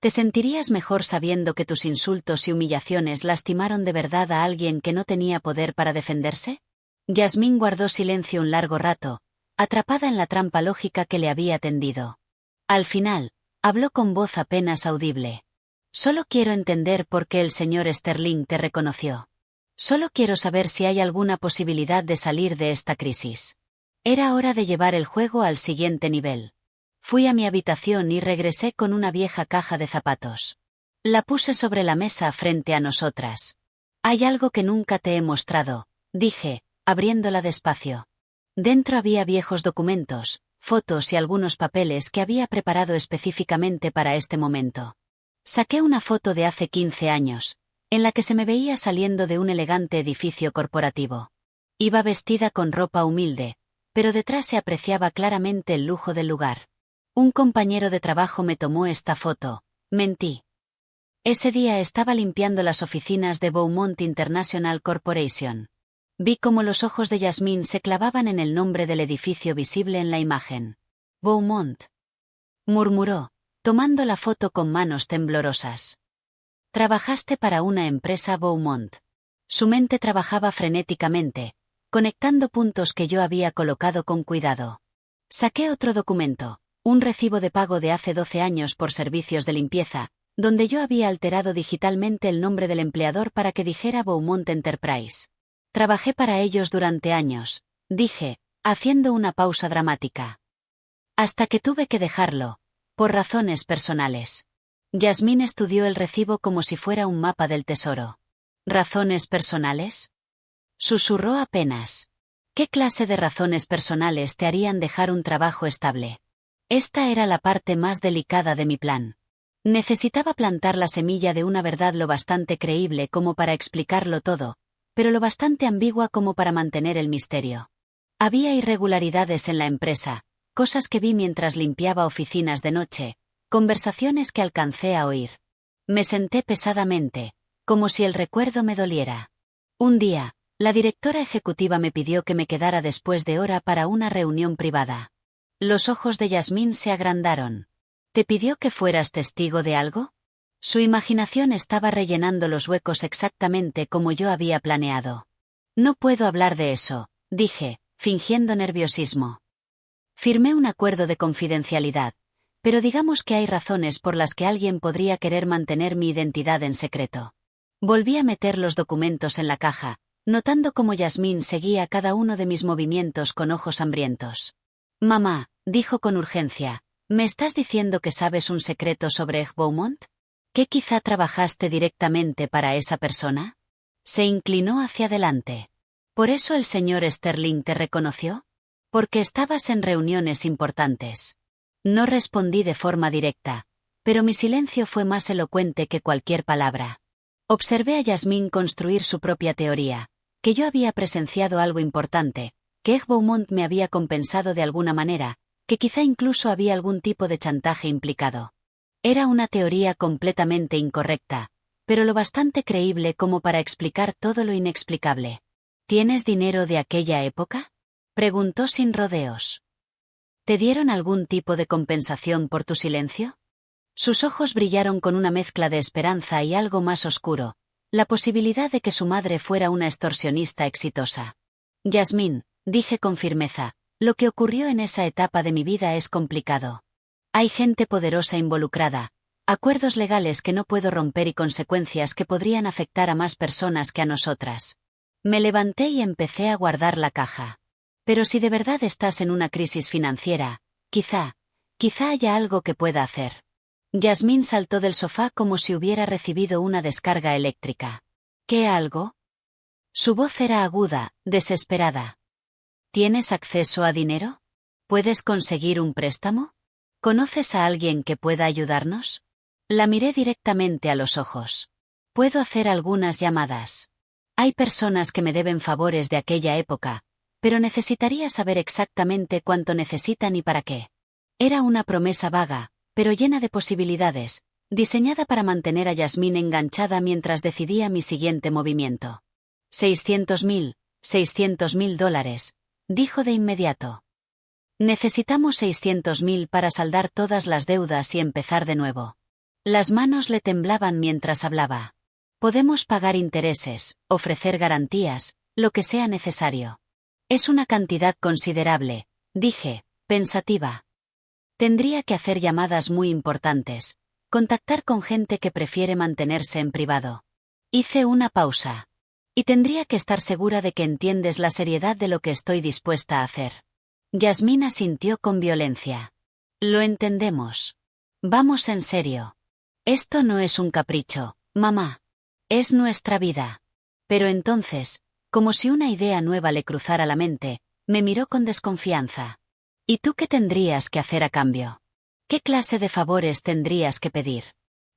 ¿Te sentirías mejor sabiendo que tus insultos y humillaciones lastimaron de verdad a alguien que no tenía poder para defenderse? Yasmín guardó silencio un largo rato, atrapada en la trampa lógica que le había tendido. Al final, habló con voz apenas audible. Solo quiero entender por qué el señor Sterling te reconoció. Solo quiero saber si hay alguna posibilidad de salir de esta crisis. Era hora de llevar el juego al siguiente nivel. Fui a mi habitación y regresé con una vieja caja de zapatos. La puse sobre la mesa frente a nosotras. Hay algo que nunca te he mostrado, dije, abriéndola despacio. Dentro había viejos documentos, fotos y algunos papeles que había preparado específicamente para este momento. Saqué una foto de hace 15 años, en la que se me veía saliendo de un elegante edificio corporativo. Iba vestida con ropa humilde, pero detrás se apreciaba claramente el lujo del lugar. Un compañero de trabajo me tomó esta foto, mentí. Ese día estaba limpiando las oficinas de Beaumont International Corporation. Vi cómo los ojos de Yasmín se clavaban en el nombre del edificio visible en la imagen. Beaumont. Murmuró, tomando la foto con manos temblorosas. Trabajaste para una empresa Beaumont. Su mente trabajaba frenéticamente, conectando puntos que yo había colocado con cuidado. Saqué otro documento. Un recibo de pago de hace 12 años por servicios de limpieza, donde yo había alterado digitalmente el nombre del empleador para que dijera Beaumont Enterprise. Trabajé para ellos durante años, dije, haciendo una pausa dramática. Hasta que tuve que dejarlo, por razones personales. Yasmín estudió el recibo como si fuera un mapa del tesoro. ¿Razones personales? Susurró apenas. ¿Qué clase de razones personales te harían dejar un trabajo estable? Esta era la parte más delicada de mi plan. Necesitaba plantar la semilla de una verdad lo bastante creíble como para explicarlo todo, pero lo bastante ambigua como para mantener el misterio. Había irregularidades en la empresa, cosas que vi mientras limpiaba oficinas de noche, conversaciones que alcancé a oír. Me senté pesadamente, como si el recuerdo me doliera. Un día, la directora ejecutiva me pidió que me quedara después de hora para una reunión privada. Los ojos de Yasmín se agrandaron. ¿Te pidió que fueras testigo de algo? Su imaginación estaba rellenando los huecos exactamente como yo había planeado. No puedo hablar de eso, dije, fingiendo nerviosismo. Firmé un acuerdo de confidencialidad, pero digamos que hay razones por las que alguien podría querer mantener mi identidad en secreto. Volví a meter los documentos en la caja, notando cómo Yasmín seguía cada uno de mis movimientos con ojos hambrientos. Mamá, dijo con urgencia, ¿me estás diciendo que sabes un secreto sobre Egg Beaumont? ¿Que quizá trabajaste directamente para esa persona? Se inclinó hacia adelante. ¿Por eso el señor Sterling te reconoció? Porque estabas en reuniones importantes. No respondí de forma directa, pero mi silencio fue más elocuente que cualquier palabra. Observé a Yasmín construir su propia teoría, que yo había presenciado algo importante, que Egg Beaumont me había compensado de alguna manera, que quizá incluso había algún tipo de chantaje implicado. Era una teoría completamente incorrecta, pero lo bastante creíble como para explicar todo lo inexplicable. ¿Tienes dinero de aquella época? Preguntó sin rodeos. ¿Te dieron algún tipo de compensación por tu silencio? Sus ojos brillaron con una mezcla de esperanza y algo más oscuro, la posibilidad de que su madre fuera una extorsionista exitosa. Yasmín, dije con firmeza, lo que ocurrió en esa etapa de mi vida es complicado. Hay gente poderosa involucrada, acuerdos legales que no puedo romper y consecuencias que podrían afectar a más personas que a nosotras. Me levanté y empecé a guardar la caja. Pero si de verdad estás en una crisis financiera, quizá haya algo que pueda hacer. Yasmín saltó del sofá como si hubiera recibido una descarga eléctrica. ¿Qué algo? Su voz era aguda, desesperada. ¿Tienes acceso a dinero? ¿Puedes conseguir un préstamo? ¿Conoces a alguien que pueda ayudarnos? La miré directamente a los ojos. Puedo hacer algunas llamadas. Hay personas que me deben favores de aquella época, pero necesitaría saber exactamente cuánto necesitan y para qué. Era una promesa vaga, pero llena de posibilidades, diseñada para mantener a Yasmín enganchada mientras decidía mi siguiente movimiento. $600.000, dijo de inmediato. Necesitamos 600.000 para saldar todas las deudas y empezar de nuevo. Las manos le temblaban mientras hablaba. Podemos pagar intereses, ofrecer garantías, lo que sea necesario. Es una cantidad considerable, dije, pensativa. Tendría que hacer llamadas muy importantes, contactar con gente que prefiere mantenerse en privado. Hice una pausa. Y tendría que estar segura de que entiendes la seriedad de lo que estoy dispuesta a hacer. Yasmín asintió con violencia. Lo entendemos. Vamos en serio. Esto no es un capricho, mamá. Es nuestra vida. Pero entonces, como si una idea nueva le cruzara la mente, me miró con desconfianza. ¿Y tú qué tendrías que hacer a cambio? ¿Qué clase de favores tendrías que pedir?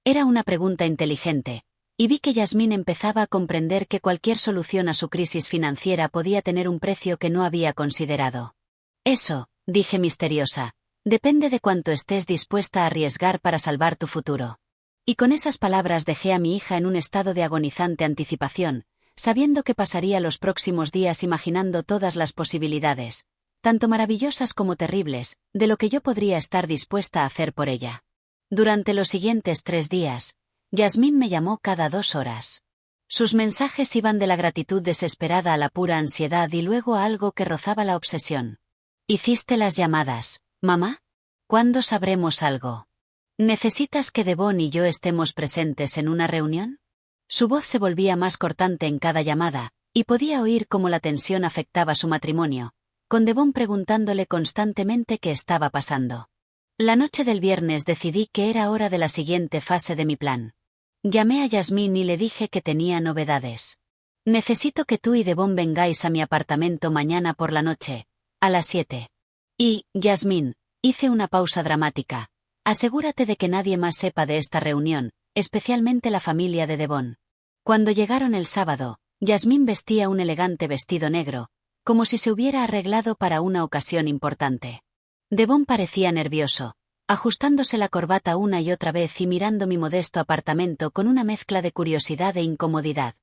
Era una pregunta inteligente, y vi que Yasmín empezaba a comprender que cualquier solución a su crisis financiera podía tener un precio que no había considerado. Eso, dije misteriosa, depende de cuánto estés dispuesta a arriesgar para salvar tu futuro. Y con esas palabras dejé a mi hija en un estado de agonizante anticipación, sabiendo que pasaría los próximos días imaginando todas las posibilidades, tanto maravillosas como terribles, de lo que yo podría estar dispuesta a hacer por ella. Durante los siguientes 3 días, Yasmín me llamó cada 2 horas. Sus mensajes iban de la gratitud desesperada a la pura ansiedad y luego a algo que rozaba la obsesión. ¿Hiciste las llamadas, mamá? ¿Cuándo sabremos algo? ¿Necesitas que Devon y yo estemos presentes en una reunión? Su voz se volvía más cortante en cada llamada, y podía oír cómo la tensión afectaba su matrimonio, con Devon preguntándole constantemente qué estaba pasando. La noche del viernes decidí que era hora de la siguiente fase de mi plan. Llamé a Yasmín y le dije que tenía novedades. Necesito que tú y Devon vengáis a mi apartamento mañana por la noche, a las 7. Y, Yasmín, hice una pausa dramática. Asegúrate de que nadie más sepa de esta reunión, especialmente la familia de Devon. Cuando llegaron el sábado, Yasmín vestía un elegante vestido negro, como si se hubiera arreglado para una ocasión importante. Devon parecía nervioso, ajustándose la corbata una y otra vez y mirando mi modesto apartamento con una mezcla de curiosidad e incomodidad.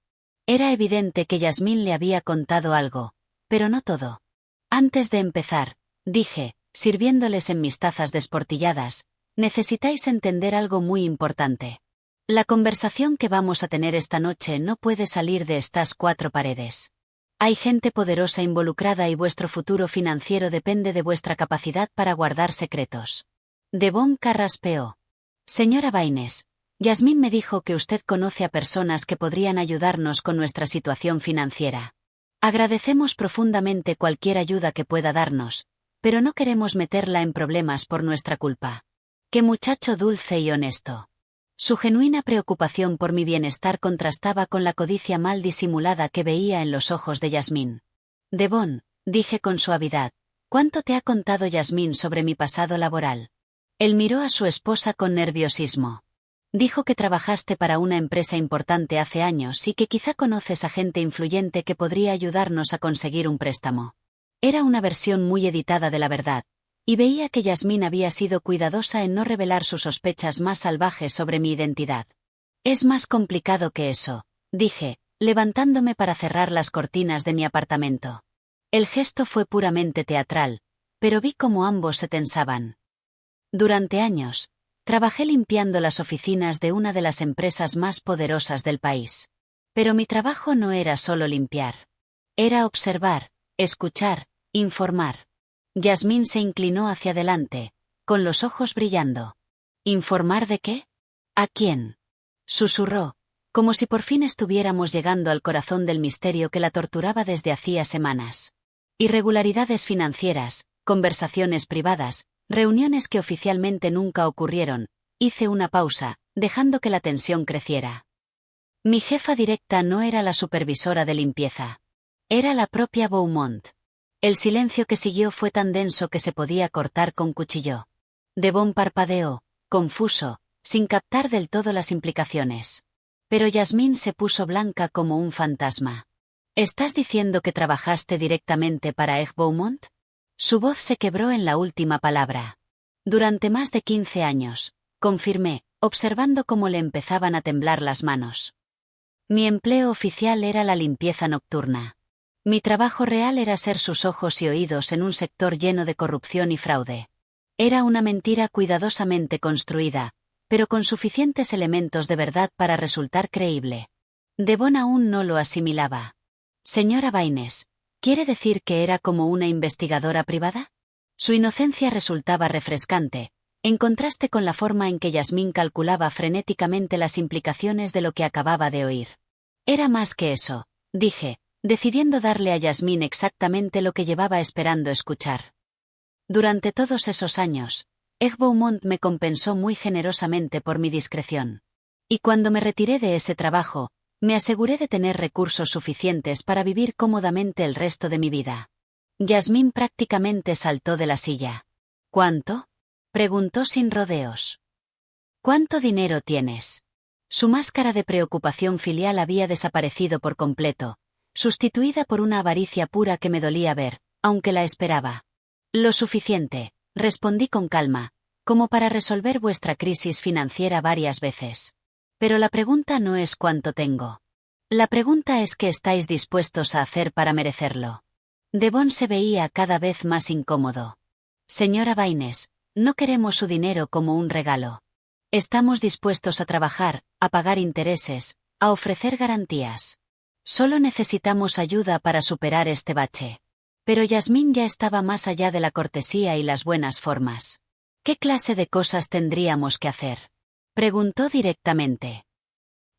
Era evidente que Yasmín le había contado algo, pero no todo. Antes de empezar, dije, sirviéndoles en mis tazas desportilladas, necesitáis entender algo muy importante. La conversación que vamos a tener esta noche no puede salir de estas 4 paredes. Hay gente poderosa involucrada y vuestro futuro financiero depende de vuestra capacidad para guardar secretos. Devon carraspeó. Señora Baines, Yasmín me dijo que usted conoce a personas que podrían ayudarnos con nuestra situación financiera. Agradecemos profundamente cualquier ayuda que pueda darnos, pero no queremos meterla en problemas por nuestra culpa. ¡Qué muchacho dulce y honesto! Su genuina preocupación por mi bienestar contrastaba con la codicia mal disimulada que veía en los ojos de Yasmín. Devon, dije con suavidad, ¿cuánto te ha contado Yasmín sobre mi pasado laboral? Él miró a su esposa con nerviosismo. Dijo que trabajaste para una empresa importante hace años y que quizá conoces a gente influyente que podría ayudarnos a conseguir un préstamo. Era una versión muy editada de la verdad, y veía que Yasmín había sido cuidadosa en no revelar sus sospechas más salvajes sobre mi identidad. Es más complicado que eso, dije, levantándome para cerrar las cortinas de mi apartamento. El gesto fue puramente teatral, pero vi cómo ambos se tensaban. Durante años, trabajé limpiando las oficinas de una de las empresas más poderosas del país. Pero mi trabajo no era solo limpiar. Era observar, escuchar, informar. Yasmín se inclinó hacia adelante, con los ojos brillando. ¿Informar de qué? ¿A quién? Susurró, como si por fin estuviéramos llegando al corazón del misterio que la torturaba desde hacía semanas. Irregularidades financieras, conversaciones privadas, reuniones que oficialmente nunca ocurrieron. Hice una pausa, dejando que la tensión creciera. Mi jefa directa no era la supervisora de limpieza. Era la propia Beaumont. El silencio que siguió fue tan denso que se podía cortar con cuchillo. Devon parpadeó, confuso, sin captar del todo las implicaciones. Pero Yasmín se puso blanca como un fantasma. ¿Estás diciendo que trabajaste directamente para Egg Beaumont? Su voz se quebró en la última palabra. Durante más de 15 años, confirmé, observando cómo le empezaban a temblar las manos. Mi empleo oficial era la limpieza nocturna. Mi trabajo real era ser sus ojos y oídos en un sector lleno de corrupción y fraude. Era una mentira cuidadosamente construida, pero con suficientes elementos de verdad para resultar creíble. Devon aún no lo asimilaba. Señora Baines, ¿quiere decir que era como una investigadora privada? Su inocencia resultaba refrescante, en contraste con la forma en que Yasmín calculaba frenéticamente las implicaciones de lo que acababa de oír. Era más que eso, dije, decidiendo darle a Yasmín exactamente lo que llevaba esperando escuchar. Durante todos esos años, Egg Beaumont me compensó muy generosamente por mi discreción. Y cuando me retiré de ese trabajo, me aseguré de tener recursos suficientes para vivir cómodamente el resto de mi vida. Yasmín prácticamente saltó de la silla. ¿Cuánto? Preguntó sin rodeos. ¿Cuánto dinero tienes? Su máscara de preocupación filial había desaparecido por completo, sustituida por una avaricia pura que me dolía ver, aunque la esperaba. Lo suficiente, respondí con calma, como para resolver vuestra crisis financiera varias veces. Pero la pregunta no es cuánto tengo. La pregunta es qué estáis dispuestos a hacer para merecerlo. Devon se veía cada vez más incómodo. Señora Baines, no queremos su dinero como un regalo. Estamos dispuestos a trabajar, a pagar intereses, a ofrecer garantías. Solo necesitamos ayuda para superar este bache. Pero Yasmín ya estaba más allá de la cortesía y las buenas formas. ¿Qué clase de cosas tendríamos que hacer? Preguntó directamente.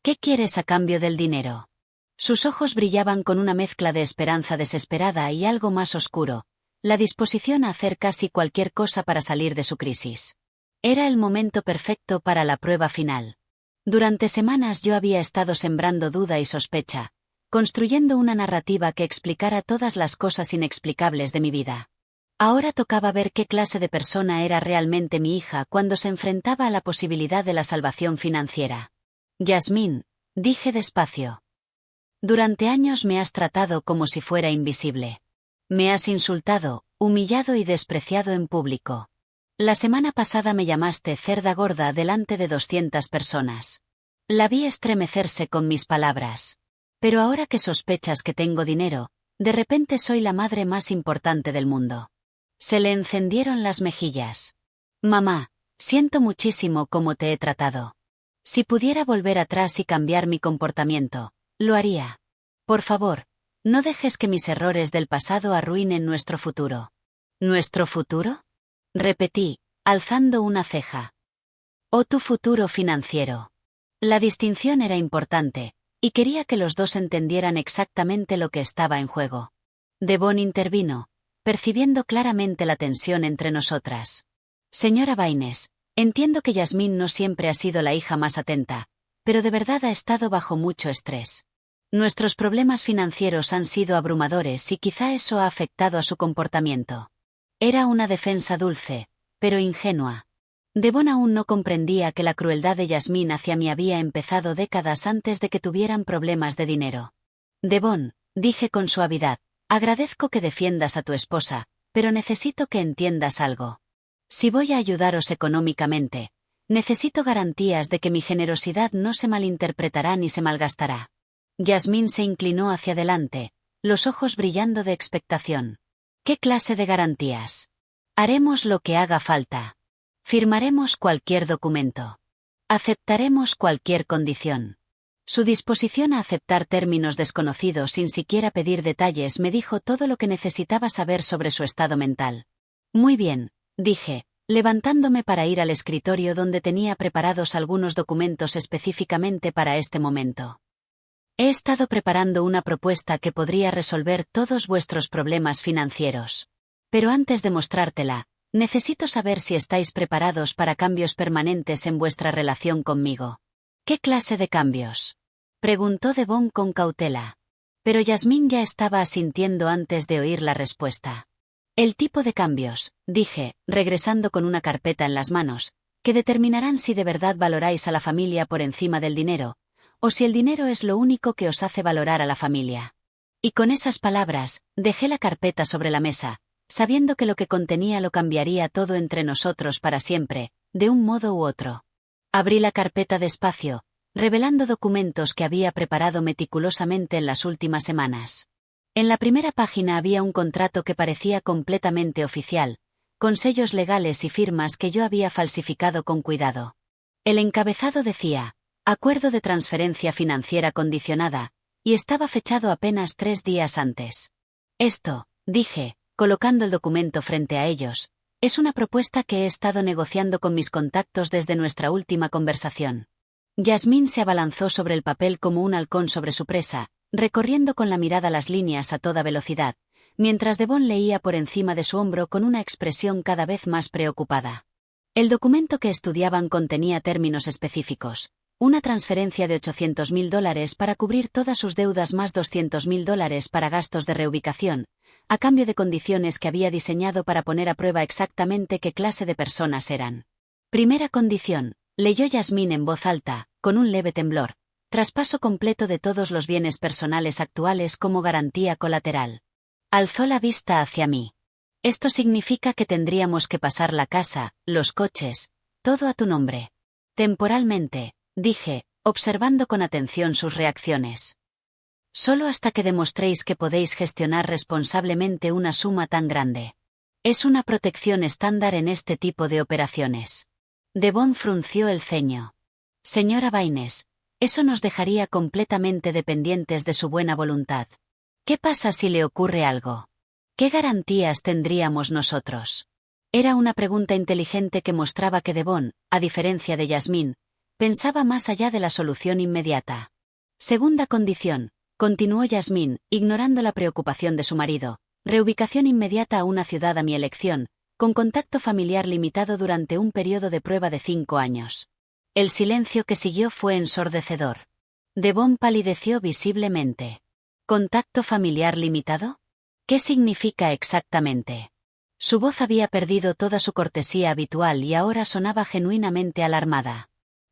¿Qué quieres a cambio del dinero? Sus ojos brillaban con una mezcla de esperanza desesperada y algo más oscuro, la disposición a hacer casi cualquier cosa para salir de su crisis. Era el momento perfecto para la prueba final. Durante semanas yo había estado sembrando duda y sospecha, construyendo una narrativa que explicara todas las cosas inexplicables de mi vida. Ahora tocaba ver qué clase de persona era realmente mi hija cuando se enfrentaba a la posibilidad de la salvación financiera. Yasmín, dije despacio. Durante años me has tratado como si fuera invisible. Me has insultado, humillado y despreciado en público. La semana pasada me llamaste cerda gorda delante de 200 personas. La vi estremecerse con mis palabras. Pero ahora que sospechas que tengo dinero, de repente soy la madre más importante del mundo. Se le encendieron las mejillas. Mamá, siento muchísimo cómo te he tratado. Si pudiera volver atrás y cambiar mi comportamiento, lo haría. Por favor, no dejes que mis errores del pasado arruinen nuestro futuro. ¿Nuestro futuro? Repetí, alzando una ceja. O tu futuro financiero. La distinción era importante, y quería que los dos entendieran exactamente lo que estaba en juego. Devon intervino, percibiendo claramente la tensión entre nosotras. Señora Baines, entiendo que Yasmín no siempre ha sido la hija más atenta, pero de verdad ha estado bajo mucho estrés. Nuestros problemas financieros han sido abrumadores y quizá eso ha afectado a su comportamiento. Era una defensa dulce, pero ingenua. Devon aún no comprendía que la crueldad de Yasmín hacia mí había empezado décadas antes de que tuvieran problemas de dinero. Devon, dije con suavidad, agradezco que defiendas a tu esposa, pero necesito que entiendas algo. Si voy a ayudaros económicamente, necesito garantías de que mi generosidad no se malinterpretará ni se malgastará. Yasmín se inclinó hacia adelante, los ojos brillando de expectación. ¿Qué clase de garantías? Haremos lo que haga falta. Firmaremos cualquier documento. Aceptaremos cualquier condición. Su disposición a aceptar términos desconocidos sin siquiera pedir detalles me dijo todo lo que necesitaba saber sobre su estado mental. Muy bien, dije, levantándome para ir al escritorio donde tenía preparados algunos documentos específicamente para este momento. He estado preparando una propuesta que podría resolver todos vuestros problemas financieros. Pero antes de mostrártela, necesito saber si estáis preparados para cambios permanentes en vuestra relación conmigo. ¿Qué clase de cambios? Preguntó Devon con cautela. Pero Yasmín ya estaba asintiendo antes de oír la respuesta. El tipo de cambios, dije, regresando con una carpeta en las manos, que determinarán si de verdad valoráis a la familia por encima del dinero, o si el dinero es lo único que os hace valorar a la familia. Y con esas palabras, dejé la carpeta sobre la mesa, sabiendo que lo que contenía lo cambiaría todo entre nosotros para siempre, de un modo u otro. Abrí la carpeta despacio, revelando documentos que había preparado meticulosamente en las últimas semanas. En la primera página había un contrato que parecía completamente oficial, con sellos legales y firmas que yo había falsificado con cuidado. El encabezado decía, Acuerdo de transferencia financiera condicionada, y estaba fechado apenas 3 días antes. Esto, dije, colocando el documento frente a ellos, es una propuesta que he estado negociando con mis contactos desde nuestra última conversación. Yasmín se abalanzó sobre el papel como un halcón sobre su presa, recorriendo con la mirada las líneas a toda velocidad, mientras Devon leía por encima de su hombro con una expresión cada vez más preocupada. El documento que estudiaban contenía términos específicos. Una transferencia de $800.000 para cubrir todas sus deudas más $200.000 para gastos de reubicación, a cambio de condiciones que había diseñado para poner a prueba exactamente qué clase de personas eran. Primera condición, leyó Yasmín en voz alta, con un leve temblor, traspaso completo de todos los bienes personales actuales como garantía colateral. Alzó la vista hacia mí. Esto significa que tendríamos que pasar la casa, los coches, todo a tu nombre. Temporalmente, dije, observando con atención sus reacciones. Solo hasta que demostréis que podéis gestionar responsablemente una suma tan grande. Es una protección estándar en este tipo de operaciones. Devon frunció el ceño. Señora Baines, eso nos dejaría completamente dependientes de su buena voluntad. ¿Qué pasa si le ocurre algo? ¿Qué garantías tendríamos nosotros? Era una pregunta inteligente que mostraba que Devon, a diferencia de Yasmín, pensaba más allá de la solución inmediata. Segunda condición, continuó Yasmín, ignorando la preocupación de su marido, Reubicación inmediata a una ciudad a mi elección, con contacto familiar limitado durante un periodo de prueba de 5 años. El silencio que siguió fue ensordecedor. Devon palideció visiblemente. ¿Contacto familiar limitado? ¿Qué significa exactamente? Su voz había perdido toda su cortesía habitual y ahora sonaba genuinamente alarmada.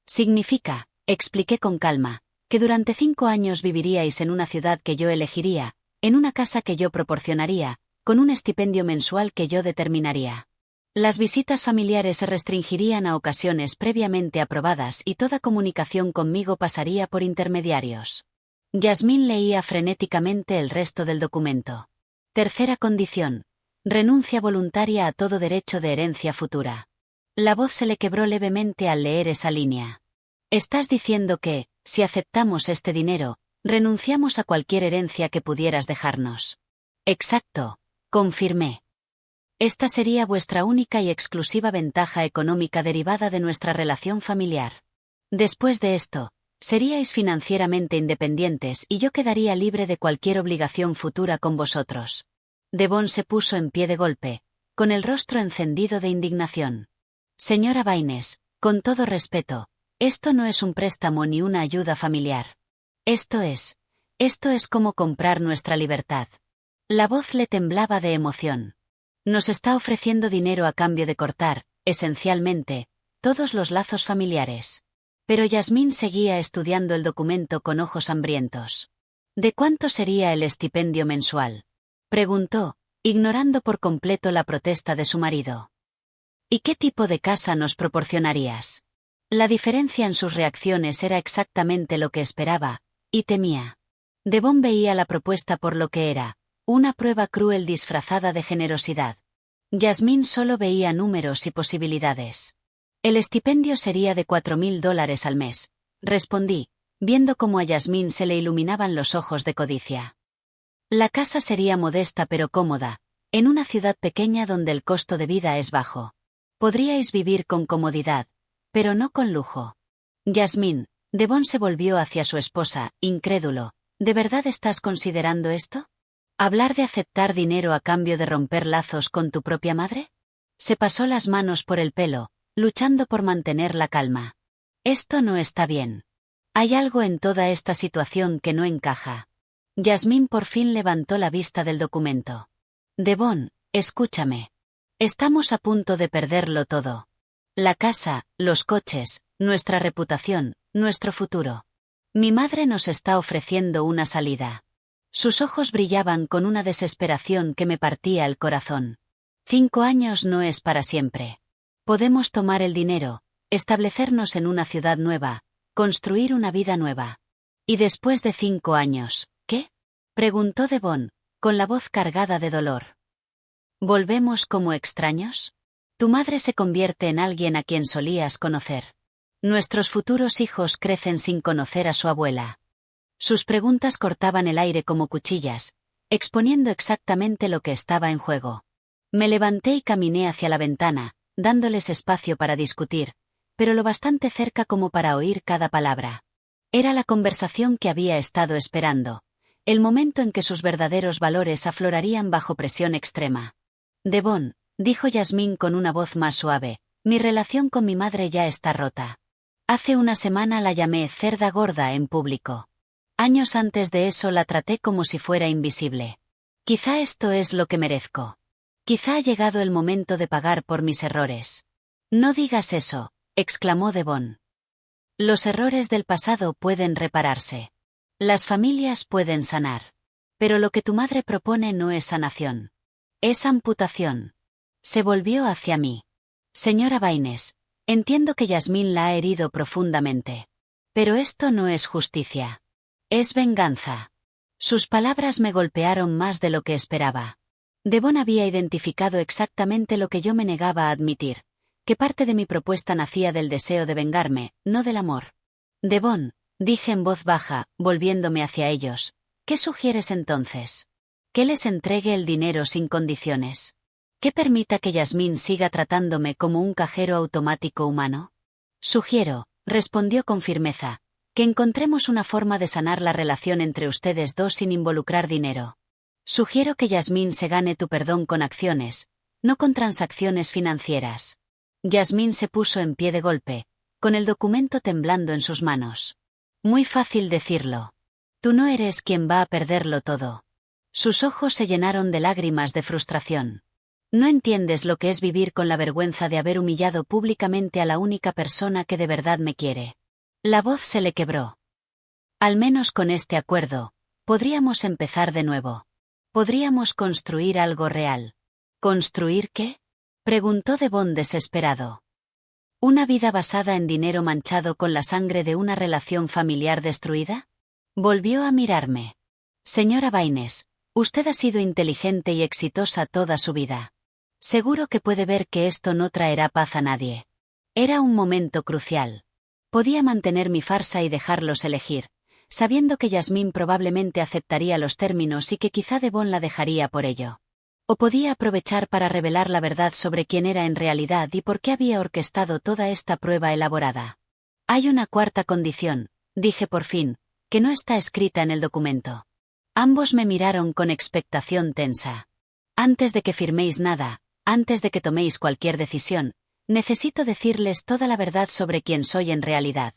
Significa, expliqué con calma, que durante 5 años viviríais en una ciudad que yo elegiría, en una casa que yo proporcionaría, con un estipendio mensual que yo determinaría. Las visitas familiares se restringirían a ocasiones previamente aprobadas y toda comunicación conmigo pasaría por intermediarios. Yasmín leía frenéticamente el resto del documento. Tercera condición. Renuncia voluntaria a todo derecho de herencia futura. La voz se le quebró levemente al leer esa línea. Estás diciendo que, si aceptamos este dinero, renunciamos a cualquier herencia que pudieras dejarnos. Exacto, confirmé. Esta sería vuestra única y exclusiva ventaja económica derivada de nuestra relación familiar. Después de esto, seríais financieramente independientes y yo quedaría libre de cualquier obligación futura con vosotros. Devon se puso en pie de golpe, con el rostro encendido de indignación. Señora Baines, con todo respeto, esto no es un préstamo ni una ayuda familiar. Esto es como comprar nuestra libertad. La voz le temblaba de emoción. Nos está ofreciendo dinero a cambio de cortar, esencialmente, todos los lazos familiares. Pero Yasmín seguía estudiando el documento con ojos hambrientos. ¿De cuánto sería el estipendio mensual?, preguntó, ignorando por completo la protesta de su marido. ¿Y qué tipo de casa nos proporcionarías? La diferencia en sus reacciones era exactamente lo que esperaba, y temía. Devon veía la propuesta por lo que era, una prueba cruel disfrazada de generosidad. Yasmín solo veía números y posibilidades. El estipendio sería de $4.000 al mes, respondí, viendo cómo a Yasmín se le iluminaban los ojos de codicia. La casa sería modesta pero cómoda, en una ciudad pequeña donde el costo de vida es bajo. Podríais vivir con comodidad, pero no con lujo. Yasmín, Devon se volvió hacia su esposa, incrédulo. ¿De verdad estás considerando esto? ¿Hablar de aceptar dinero a cambio de romper lazos con tu propia madre? Se pasó las manos por el pelo, luchando por mantener la calma. Esto no está bien. Hay algo en toda esta situación que no encaja. Yasmín por fin levantó la vista del documento. Devon, escúchame. Estamos a punto de perderlo todo. La casa, los coches, nuestra reputación, nuestro futuro. Mi madre nos está ofreciendo una salida. Sus ojos brillaban con una desesperación que me partía el corazón. 5 años no es para siempre. Podemos tomar el dinero, establecernos en una ciudad nueva, construir una vida nueva. Y después de 5 años, ¿qué? Preguntó Devon, con la voz cargada de dolor. ¿Volvemos como extraños? Tu madre se convierte en alguien a quien solías conocer. Nuestros futuros hijos crecen sin conocer a su abuela. Sus preguntas cortaban el aire como cuchillas, exponiendo exactamente lo que estaba en juego. Me levanté y caminé hacia la ventana, dándoles espacio para discutir, pero lo bastante cerca como para oír cada palabra. Era la conversación que había estado esperando, el momento en que sus verdaderos valores aflorarían bajo presión extrema. Devon, dijo Yasmín con una voz más suave, mi relación con mi madre ya está rota. Hace una semana la llamé cerda gorda en público. Años antes de eso la traté como si fuera invisible. Quizá esto es lo que merezco. Quizá ha llegado el momento de pagar por mis errores. No digas eso, exclamó Devon. Los errores del pasado pueden repararse. Las familias pueden sanar. Pero lo que tu madre propone no es sanación. Es amputación. Se volvió hacia mí. Señora Baines, entiendo que Yasmín la ha herido profundamente. Pero esto no es justicia. Es venganza. Sus palabras me golpearon más de lo que esperaba. Devon había identificado exactamente lo que yo me negaba a admitir, que parte de mi propuesta nacía del deseo de vengarme, no del amor. Devon, dije en voz baja, volviéndome hacia ellos, ¿qué sugieres entonces? ¿Que les entregue el dinero sin condiciones? ¿Que permita que Yasmín siga tratándome como un cajero automático humano? Sugiero, respondió con firmeza, que encontremos una forma de sanar la relación entre ustedes dos sin involucrar dinero. Sugiero que Yasmín se gane tu perdón con acciones, no con transacciones financieras. Yasmín se puso en pie de golpe, con el documento temblando en sus manos. Muy fácil decirlo. Tú no eres quien va a perderlo todo. Sus ojos se llenaron de lágrimas de frustración. No entiendes lo que es vivir con la vergüenza de haber humillado públicamente a la única persona que de verdad me quiere. La voz se le quebró. Al menos con este acuerdo, podríamos empezar de nuevo. Podríamos construir algo real. ¿Construir qué? Preguntó Devon desesperado. ¿Una vida basada en dinero manchado con la sangre de una relación familiar destruida? Volvió a mirarme. Señora Baines, usted ha sido inteligente y exitosa toda su vida. Seguro que puede ver que esto no traerá paz a nadie. Era un momento crucial. Podía mantener mi farsa y dejarlos elegir, sabiendo que Yasmín probablemente aceptaría los términos y que quizá Devon la dejaría por ello. O podía aprovechar para revelar la verdad sobre quién era en realidad y por qué había orquestado toda esta prueba elaborada. Hay una cuarta condición, dije por fin, que no está escrita en el documento. Ambos me miraron con expectación tensa. Antes de que firméis nada, antes de que toméis cualquier decisión, necesito decirles toda la verdad sobre quién soy en realidad.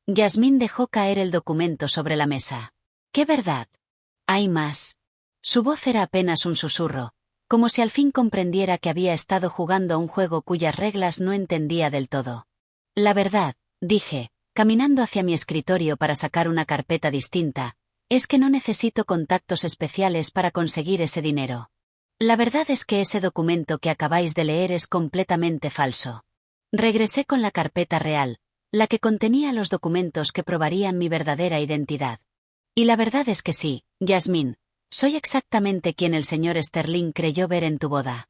Yasmín dejó caer el documento sobre la mesa. ¿Qué verdad? Hay más. Su voz era apenas un susurro, como si al fin comprendiera que había estado jugando a un juego cuyas reglas no entendía del todo. La verdad, dije, caminando hacia mi escritorio para sacar una carpeta distinta, es que no necesito contactos especiales para conseguir ese dinero. La verdad es que ese documento que acabáis de leer es completamente falso. Regresé con la carpeta real, la que contenía los documentos que probarían mi verdadera identidad. Y la verdad es que sí, Yasmín, soy exactamente quien el señor Sterling creyó ver en tu boda.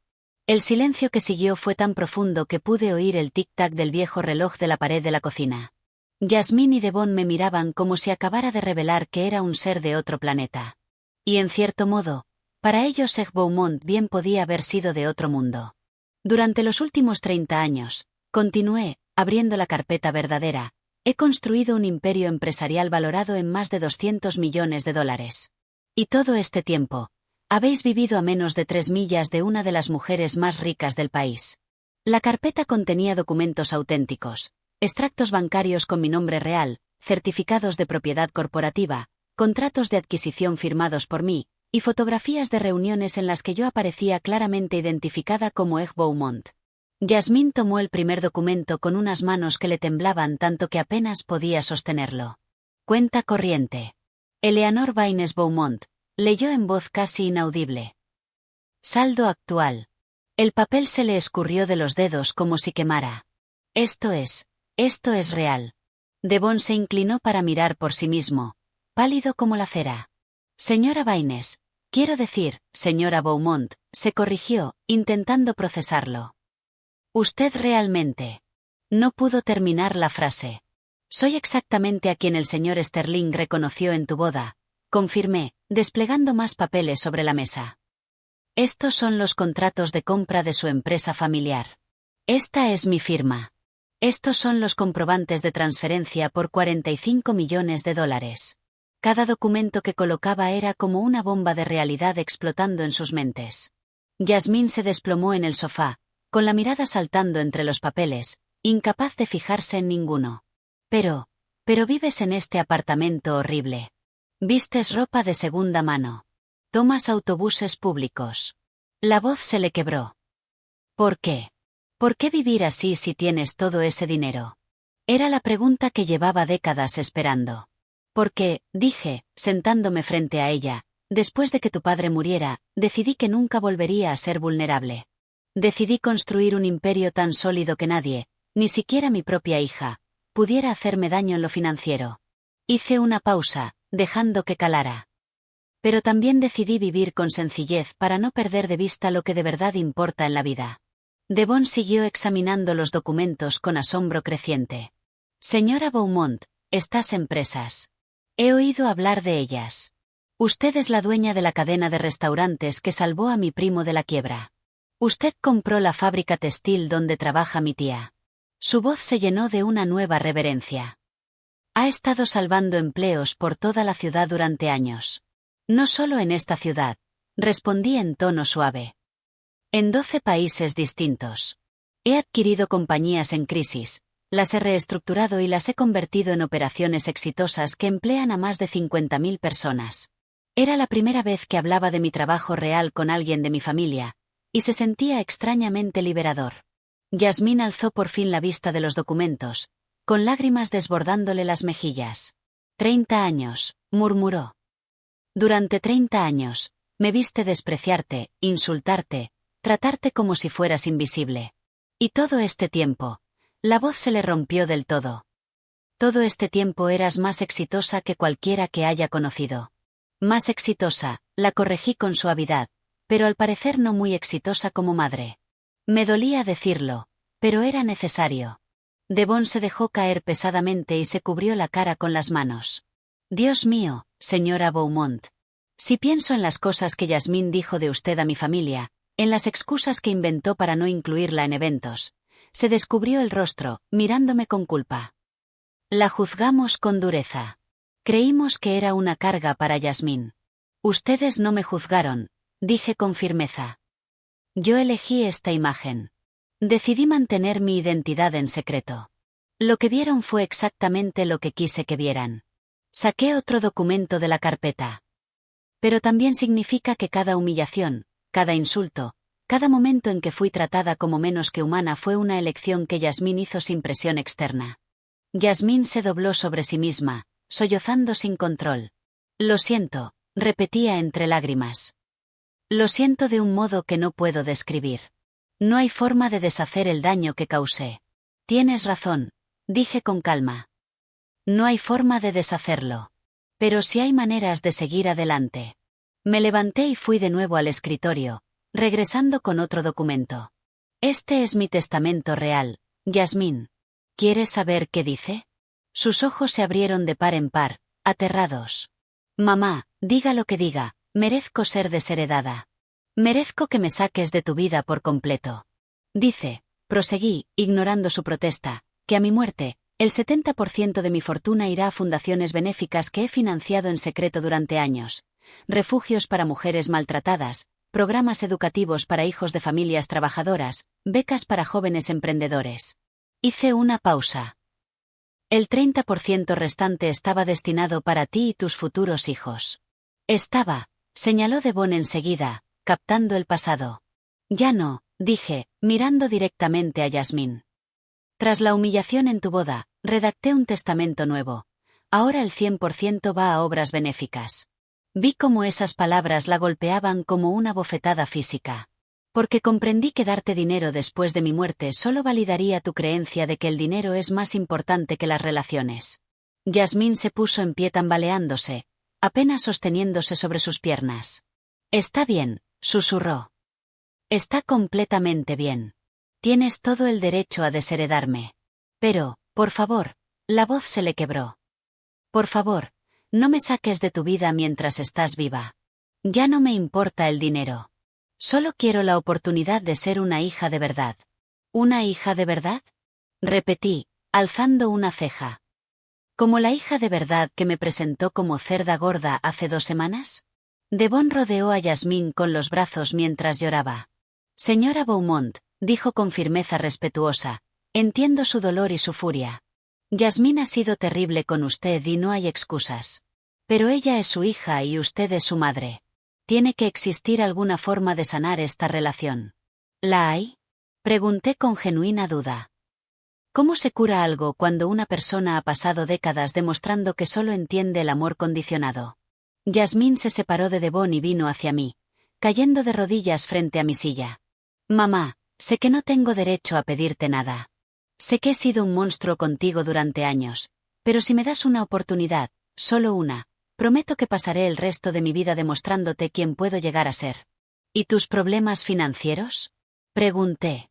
El silencio que siguió fue tan profundo que pude oír el tic-tac del viejo reloj de la pared de la cocina. Yasmín y Devon me miraban como si acabara de revelar que era un ser de otro planeta. Y en cierto modo, para ellos Egg Beaumont bien podía haber sido de otro mundo. Durante los últimos 30 años, continué, abriendo la carpeta verdadera, he construido un imperio empresarial valorado en más de 200 millones de dólares. Y todo este tiempo, habéis vivido a menos de 3 millas de una de las mujeres más ricas del país. La carpeta contenía documentos auténticos, extractos bancarios con mi nombre real, certificados de propiedad corporativa, contratos de adquisición firmados por mí, y fotografías de reuniones en las que yo aparecía claramente identificada como Egg Beaumont. Yasmín tomó el primer documento con unas manos que le temblaban tanto que apenas podía sostenerlo. Cuenta corriente. Eleanor Baines Beaumont, leyó en voz casi inaudible. Saldo actual. El papel se le escurrió de los dedos como si quemara. Esto es real. Devon se inclinó para mirar por sí mismo, pálido como la cera. Señora Baines, quiero decir, señora Beaumont, se corrigió, intentando procesarlo. Usted realmente. No pudo terminar la frase. Soy exactamente a quien el señor Sterling reconoció en tu boda, confirmé, desplegando más papeles sobre la mesa. Estos son los contratos de compra de su empresa familiar. Esta es mi firma. Estos son los comprobantes de transferencia por 45 millones de dólares. Cada documento que colocaba era como una bomba de realidad explotando en sus mentes. Yasmín se desplomó en el sofá, con la mirada saltando entre los papeles, incapaz de fijarse en ninguno. Pero vives en este apartamento horrible. Vistes ropa de segunda mano. Tomas autobuses públicos. La voz se le quebró. ¿Por qué? ¿Por qué vivir así si tienes todo ese dinero? Era la pregunta que llevaba décadas esperando. Porque, dije, sentándome frente a ella, después de que tu padre muriera, decidí que nunca volvería a ser vulnerable. Decidí construir un imperio tan sólido que nadie, ni siquiera mi propia hija, pudiera hacerme daño en lo financiero. Hice una pausa, dejando que calara. Pero también decidí vivir con sencillez para no perder de vista lo que de verdad importa en la vida. Devon siguió examinando los documentos con asombro creciente. Señora Beaumont, estas empresas. He oído hablar de ellas. Usted es la dueña de la cadena de restaurantes que salvó a mi primo de la quiebra. Usted compró la fábrica textil donde trabaja mi tía. Su voz se llenó de una nueva reverencia. Ha estado salvando empleos por toda la ciudad durante años. No solo en esta ciudad, respondí en tono suave. En 12 países distintos. He adquirido compañías en crisis, las he reestructurado y las he convertido en operaciones exitosas que emplean a más de 50.000 personas. Era la primera vez que hablaba de mi trabajo real con alguien de mi familia, y se sentía extrañamente liberador. Yasmín alzó por fin la vista de los documentos, con lágrimas desbordándole las mejillas. 30 años, murmuró. Durante 30 años, me viste despreciarte, insultarte, tratarte como si fueras invisible. Y todo este tiempo, la voz se le rompió del todo. Todo este tiempo eras más exitosa que cualquiera que haya conocido. Más exitosa, la corregí con suavidad, pero al parecer no muy exitosa como madre. Me dolía decirlo, pero era necesario. Devon se dejó caer pesadamente y se cubrió la cara con las manos. Dios mío, señora Beaumont. Si pienso en las cosas que Yasmín dijo de usted a mi familia, en las excusas que inventó para no incluirla en eventos, se descubrió el rostro, mirándome con culpa. La juzgamos con dureza. Creímos que era una carga para Yasmín. Ustedes no me juzgaron, dije con firmeza. Yo elegí esta imagen. Decidí mantener mi identidad en secreto. Lo que vieron fue exactamente lo que quise que vieran. Saqué otro documento de la carpeta. Pero también significa que cada humillación, cada insulto, cada momento en que fui tratada como menos que humana fue una elección que Yasmín hizo sin presión externa. Yasmín se dobló sobre sí misma, sollozando sin control. Lo siento, repetía entre lágrimas. Lo siento de un modo que no puedo describir. No hay forma de deshacer el daño que causé. Tienes razón, dije con calma. No hay forma de deshacerlo. Pero sí hay maneras de seguir adelante. Me levanté y fui de nuevo al escritorio, regresando con otro documento. Este es mi testamento real, Yasmín. ¿Quieres saber qué dice? Sus ojos se abrieron de par en par, aterrados. Mamá, diga lo que diga, merezco ser desheredada. Merezco que me saques de tu vida por completo. Dice, proseguí, ignorando su protesta, que a mi muerte, el 70% de mi fortuna irá a fundaciones benéficas que he financiado en secreto durante años, refugios para mujeres maltratadas, programas educativos para hijos de familias trabajadoras, becas para jóvenes emprendedores. Hice una pausa. El 30% restante estaba destinado para ti y tus futuros hijos. Estaba, señaló Devon enseguida, captando el pasado. Ya no, dije, mirando directamente a Yasmín. Tras la humillación en tu boda, redacté un testamento nuevo. Ahora el 100% va a obras benéficas. Vi cómo esas palabras la golpeaban como una bofetada física. Porque comprendí que darte dinero después de mi muerte solo validaría tu creencia de que el dinero es más importante que las relaciones. Yasmín se puso en pie tambaleándose, apenas sosteniéndose sobre sus piernas. Está bien, susurró. Está completamente bien. Tienes todo el derecho a desheredarme. Pero, por favor, la voz se le quebró. Por favor, no me saques de tu vida mientras estás viva. Ya no me importa el dinero. Solo quiero la oportunidad de ser una hija de verdad. ¿Una hija de verdad? Repetí, alzando una ceja. ¿Como la hija de verdad que me presentó como cerda gorda hace 2 semanas? Devon rodeó a Yasmín con los brazos mientras lloraba. Señora Beaumont, dijo con firmeza respetuosa, entiendo su dolor y su furia. Yasmín ha sido terrible con usted y no hay excusas. Pero ella es su hija y usted es su madre. Tiene que existir alguna forma de sanar esta relación. ¿La hay? Pregunté con genuina duda. ¿Cómo se cura algo cuando una persona ha pasado décadas demostrando que solo entiende el amor condicionado? Yasmín se separó de Devon y vino hacia mí, cayendo de rodillas frente a mi silla. Mamá, sé que no tengo derecho a pedirte nada. Sé que he sido un monstruo contigo durante años, pero si me das una oportunidad, solo una, prometo que pasaré el resto de mi vida demostrándote quién puedo llegar a ser. ¿Y tus problemas financieros? Pregunté.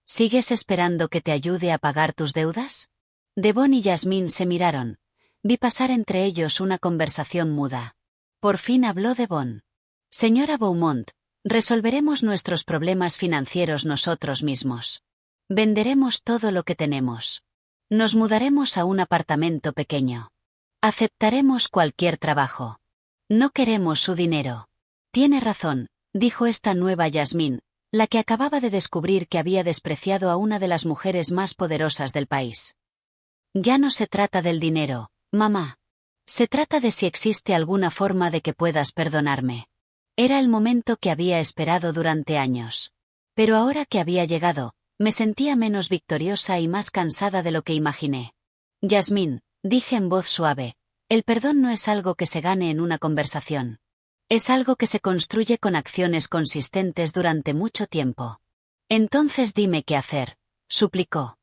¿Sigues esperando que te ayude a pagar tus deudas? Devon y Yasmín se miraron. Vi pasar entre ellos una conversación muda. Por fin habló Devon. Señora Beaumont, resolveremos nuestros problemas financieros nosotros mismos. Venderemos todo lo que tenemos. Nos mudaremos a un apartamento pequeño. Aceptaremos cualquier trabajo. No queremos su dinero. Tiene razón, dijo esta nueva Yasmín, la que acababa de descubrir que había despreciado a una de las mujeres más poderosas del país. Ya no se trata del dinero, mamá. Se trata de si existe alguna forma de que puedas perdonarme. Era el momento que había esperado durante años. Pero ahora que había llegado, me sentía menos victoriosa y más cansada de lo que imaginé. Yasmín, dije en voz suave, el perdón no es algo que se gane en una conversación. Es algo que se construye con acciones consistentes durante mucho tiempo. Entonces dime qué hacer, suplicó.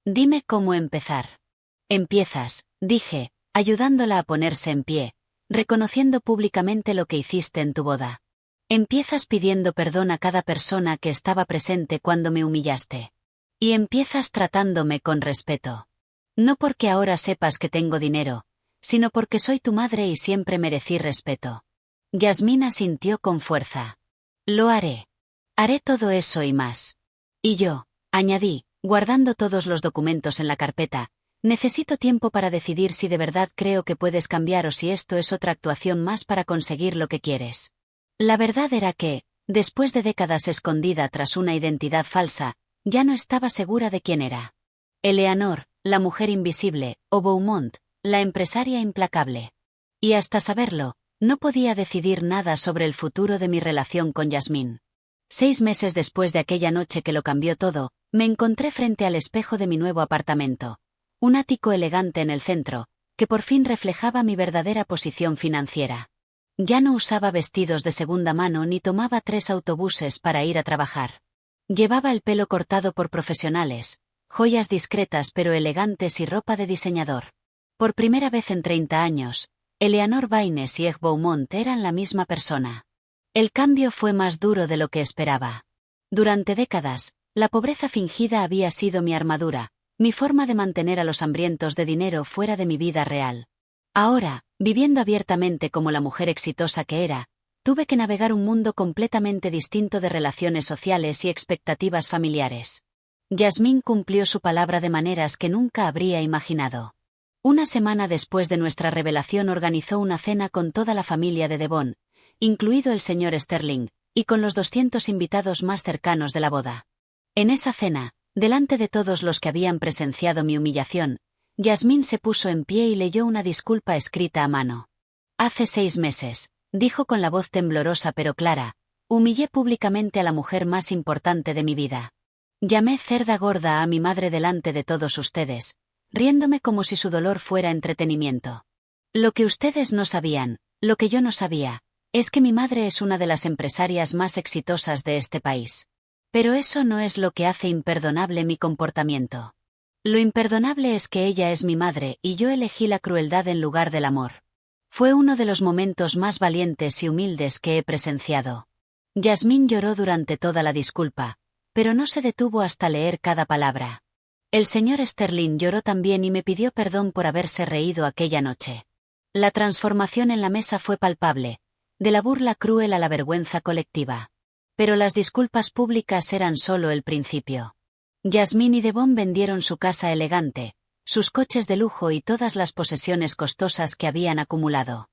Dime cómo empezar. Empiezas, dije, ayudándola a ponerse en pie, reconociendo públicamente lo que hiciste en tu boda. Empiezas pidiendo perdón a cada persona que estaba presente cuando me humillaste. Y empiezas tratándome con respeto. No porque ahora sepas que tengo dinero, sino porque soy tu madre y siempre merecí respeto. Yasmín asintió con fuerza. Lo haré. Haré todo eso y más. Y yo, añadí, guardando todos los documentos en la carpeta, necesito tiempo para decidir si de verdad creo que puedes cambiar o si esto es otra actuación más para conseguir lo que quieres. La verdad era que, después de décadas escondida tras una identidad falsa, ya no estaba segura de quién era. Eleanor, la mujer invisible, o Beaumont, la empresaria implacable. Y hasta saberlo, no podía decidir nada sobre el futuro de mi relación con Yasmín. 6 meses después de aquella noche que lo cambió todo, me encontré frente al espejo de mi nuevo apartamento. Un ático elegante en el centro, que por fin reflejaba mi verdadera posición financiera. Ya no usaba vestidos de segunda mano ni tomaba 3 autobuses para ir a trabajar. Llevaba el pelo cortado por profesionales, joyas discretas pero elegantes y ropa de diseñador. Por primera vez en 30 años, Eleanor Baynes y Eg Beaumont eran la misma persona. El cambio fue más duro de lo que esperaba. Durante décadas, la pobreza fingida había sido mi armadura, mi forma de mantener a los hambrientos de dinero fuera de mi vida real. Ahora, viviendo abiertamente como la mujer exitosa que era, tuve que navegar un mundo completamente distinto de relaciones sociales y expectativas familiares. Yasmín cumplió su palabra de maneras que nunca habría imaginado. Una semana después de nuestra revelación organizó una cena con toda la familia de Devon, incluido el señor Sterling, y con los 200 invitados más cercanos de la boda. En esa cena, delante de todos los que habían presenciado mi humillación, Yasmín se puso en pie y leyó una disculpa escrita a mano. Hace 6 meses, dijo con la voz temblorosa pero clara, humillé públicamente a la mujer más importante de mi vida. Llamé cerda gorda a mi madre delante de todos ustedes, riéndome como si su dolor fuera entretenimiento. Lo que ustedes no sabían, lo que yo no sabía, es que mi madre es una de las empresarias más exitosas de este país. Pero eso no es lo que hace imperdonable mi comportamiento. Lo imperdonable es que ella es mi madre y yo elegí la crueldad en lugar del amor. Fue uno de los momentos más valientes y humildes que he presenciado. Yasmín lloró durante toda la disculpa, pero no se detuvo hasta leer cada palabra. El señor Sterling lloró también y me pidió perdón por haberse reído aquella noche. La transformación en la mesa fue palpable, de la burla cruel a la vergüenza colectiva. Pero las disculpas públicas eran solo el principio. Yasmín y Devon vendieron su casa elegante, sus coches de lujo y todas las posesiones costosas que habían acumulado.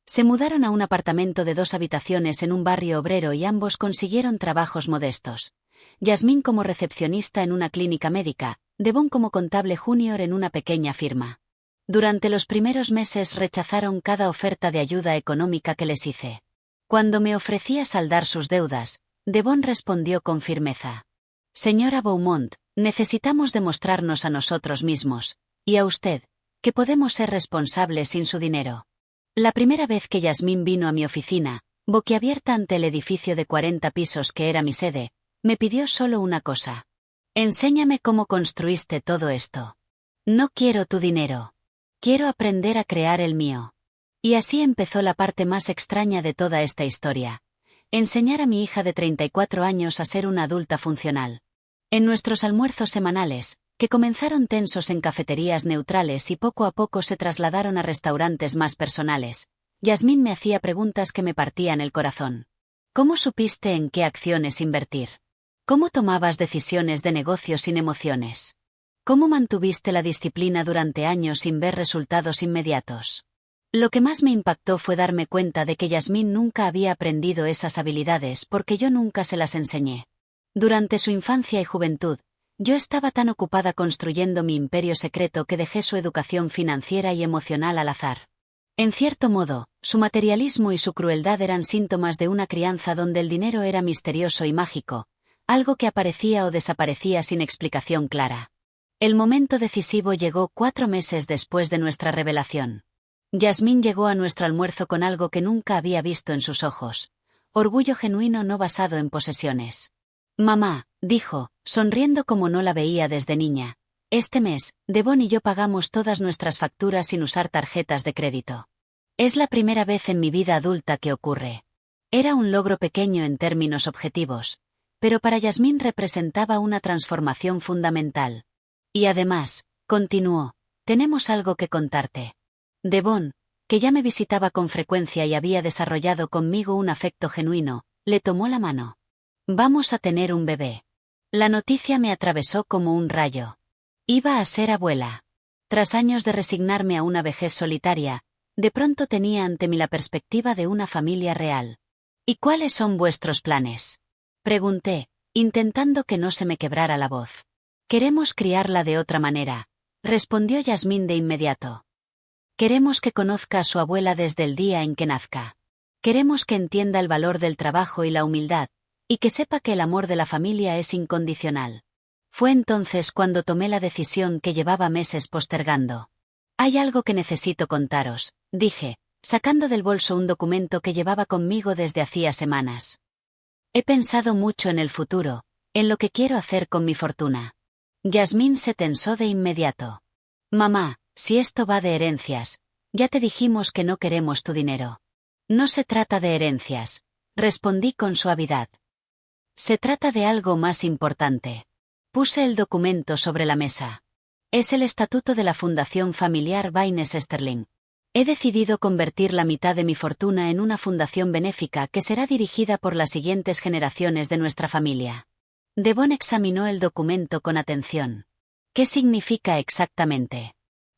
Se mudaron a un apartamento de 2 habitaciones en un barrio obrero y ambos consiguieron trabajos modestos. Yasmín como recepcionista en una clínica médica, Devon como contable junior en una pequeña firma. Durante los primeros meses rechazaron cada oferta de ayuda económica que les hice. Cuando me ofrecía saldar sus deudas, Devon respondió con firmeza. Señora Beaumont, necesitamos demostrarnos a nosotros mismos, y a usted, que podemos ser responsables sin su dinero. La primera vez que Yasmín vino a mi oficina, boquiabierta ante el edificio de 40 pisos que era mi sede, me pidió solo una cosa. Enséñame cómo construiste todo esto. No quiero tu dinero. Quiero aprender a crear el mío. Y así empezó la parte más extraña de toda esta historia. Enseñar a mi hija de 34 años a ser una adulta funcional. En nuestros almuerzos semanales, que comenzaron tensos en cafeterías neutrales y poco a poco se trasladaron a restaurantes más personales, Yasmín me hacía preguntas que me partían el corazón. ¿Cómo supiste en qué acciones invertir? ¿Cómo tomabas decisiones de negocio sin emociones? ¿Cómo mantuviste la disciplina durante años sin ver resultados inmediatos? Lo que más me impactó fue darme cuenta de que Yasmín nunca había aprendido esas habilidades porque yo nunca se las enseñé. Durante su infancia y juventud, yo estaba tan ocupada construyendo mi imperio secreto que dejé su educación financiera y emocional al azar. En cierto modo, su materialismo y su crueldad eran síntomas de una crianza donde el dinero era misterioso y mágico, algo que aparecía o desaparecía sin explicación clara. El momento decisivo llegó 4 meses después de nuestra revelación. Yasmín llegó a nuestro almuerzo con algo que nunca había visto en sus ojos: orgullo genuino no basado en posesiones. Mamá, dijo, sonriendo como no la veía desde niña, este mes, Devon y yo pagamos todas nuestras facturas sin usar tarjetas de crédito. Es la primera vez en mi vida adulta que ocurre. Era un logro pequeño en términos objetivos, pero para Yasmín representaba una transformación fundamental. Y además, continuó, tenemos algo que contarte. Devon, que ya me visitaba con frecuencia y había desarrollado conmigo un afecto genuino, le tomó la mano. Vamos a tener un bebé. La noticia me atravesó como un rayo. Iba a ser abuela. Tras años de resignarme a una vejez solitaria, de pronto tenía ante mí la perspectiva de una familia real. ¿Y cuáles son vuestros planes?, pregunté, intentando que no se me quebrara la voz. Queremos criarla de otra manera, respondió Yasmín de inmediato. Queremos que conozca a su abuela desde el día en que nazca. Queremos que entienda el valor del trabajo y la humildad, y que sepa que el amor de la familia es incondicional. Fue entonces cuando tomé la decisión que llevaba meses postergando. Hay algo que necesito contaros, dije, sacando del bolso un documento que llevaba conmigo desde hacía semanas. He pensado mucho en el futuro, en lo que quiero hacer con mi fortuna. Yasmín se tensó de inmediato. Mamá, si esto va de herencias, ya te dijimos que no queremos tu dinero. No se trata de herencias, respondí con suavidad. Se trata de algo más importante. Puse el documento sobre la mesa. Es el estatuto de la Fundación Familiar Baines Sterling. He decidido convertir la mitad de mi fortuna en una fundación benéfica que será dirigida por las siguientes generaciones de nuestra familia. Devon examinó el documento con atención. ¿Qué significa exactamente?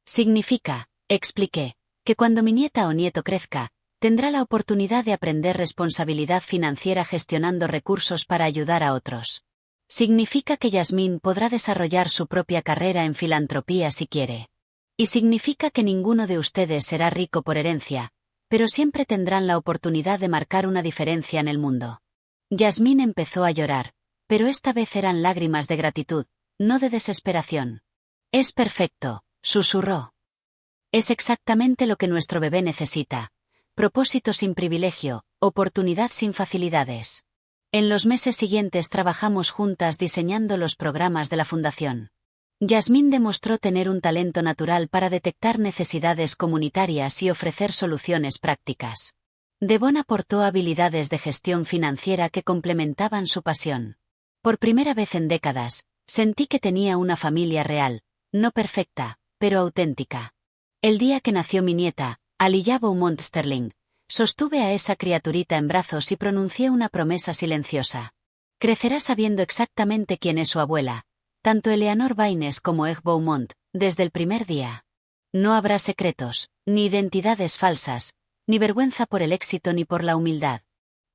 Significa, expliqué, que cuando mi nieta o nieto crezca, tendrá la oportunidad de aprender responsabilidad financiera gestionando recursos para ayudar a otros. Significa que Yasmín podrá desarrollar su propia carrera en filantropía si quiere. Y significa que ninguno de ustedes será rico por herencia, pero siempre tendrán la oportunidad de marcar una diferencia en el mundo. Yasmín empezó a llorar, pero esta vez eran lágrimas de gratitud, no de desesperación. Es perfecto, susurró. Es exactamente lo que nuestro bebé necesita. Propósito sin privilegio, oportunidad sin facilidades. En los meses siguientes trabajamos juntas diseñando los programas de la fundación. Yasmín demostró tener un talento natural para detectar necesidades comunitarias y ofrecer soluciones prácticas. Devon aportó habilidades de gestión financiera que complementaban su pasión. Por primera vez en décadas, sentí que tenía una familia real, no perfecta, pero auténtica. El día que nació mi nieta, Aliyah Beaumont Sterling, sostuve a esa criaturita en brazos y pronuncié una promesa silenciosa. Crecerá sabiendo exactamente quién es su abuela, tanto Eleanor Baines como Egg Beaumont, desde el primer día. No habrá secretos, ni identidades falsas, ni vergüenza por el éxito ni por la humildad.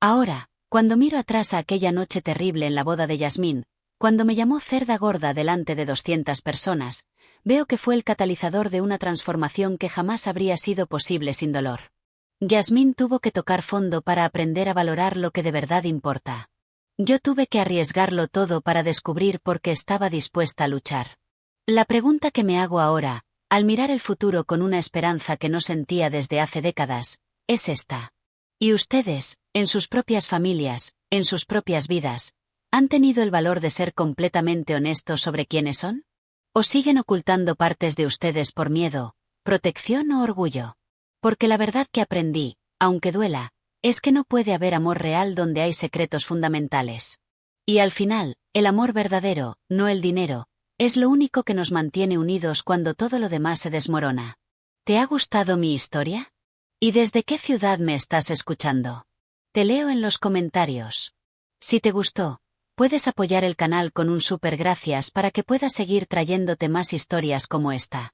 Ahora, cuando miro atrás a aquella noche terrible en la boda de Yasmín, cuando me llamó cerda gorda delante de 200 personas, veo que fue el catalizador de una transformación que jamás habría sido posible sin dolor. Yasmín tuvo que tocar fondo para aprender a valorar lo que de verdad importa. Yo tuve que arriesgarlo todo para descubrir por qué estaba dispuesta a luchar. La pregunta que me hago ahora, al mirar el futuro con una esperanza que no sentía desde hace décadas, es esta. ¿Y ustedes, en sus propias familias, en sus propias vidas, han tenido el valor de ser completamente honestos sobre quiénes son? ¿O siguen ocultando partes de ustedes por miedo, protección o orgullo? Porque la verdad que aprendí, aunque duela, es que no puede haber amor real donde hay secretos fundamentales. Y al final, el amor verdadero, no el dinero, es lo único que nos mantiene unidos cuando todo lo demás se desmorona. ¿Te ha gustado mi historia? ¿Y desde qué ciudad me estás escuchando? Te leo en los comentarios. Si te gustó, puedes apoyar el canal con un súper gracias para que pueda seguir trayéndote más historias como esta.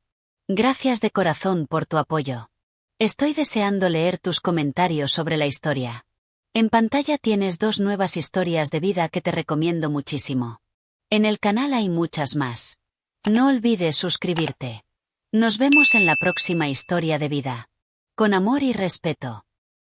Gracias de corazón por tu apoyo. Estoy deseando leer tus comentarios sobre la historia. En pantalla tienes 2 nuevas historias de vida que te recomiendo muchísimo. En el canal hay muchas más. No olvides suscribirte. Nos vemos en la próxima historia de vida. Con amor y respeto.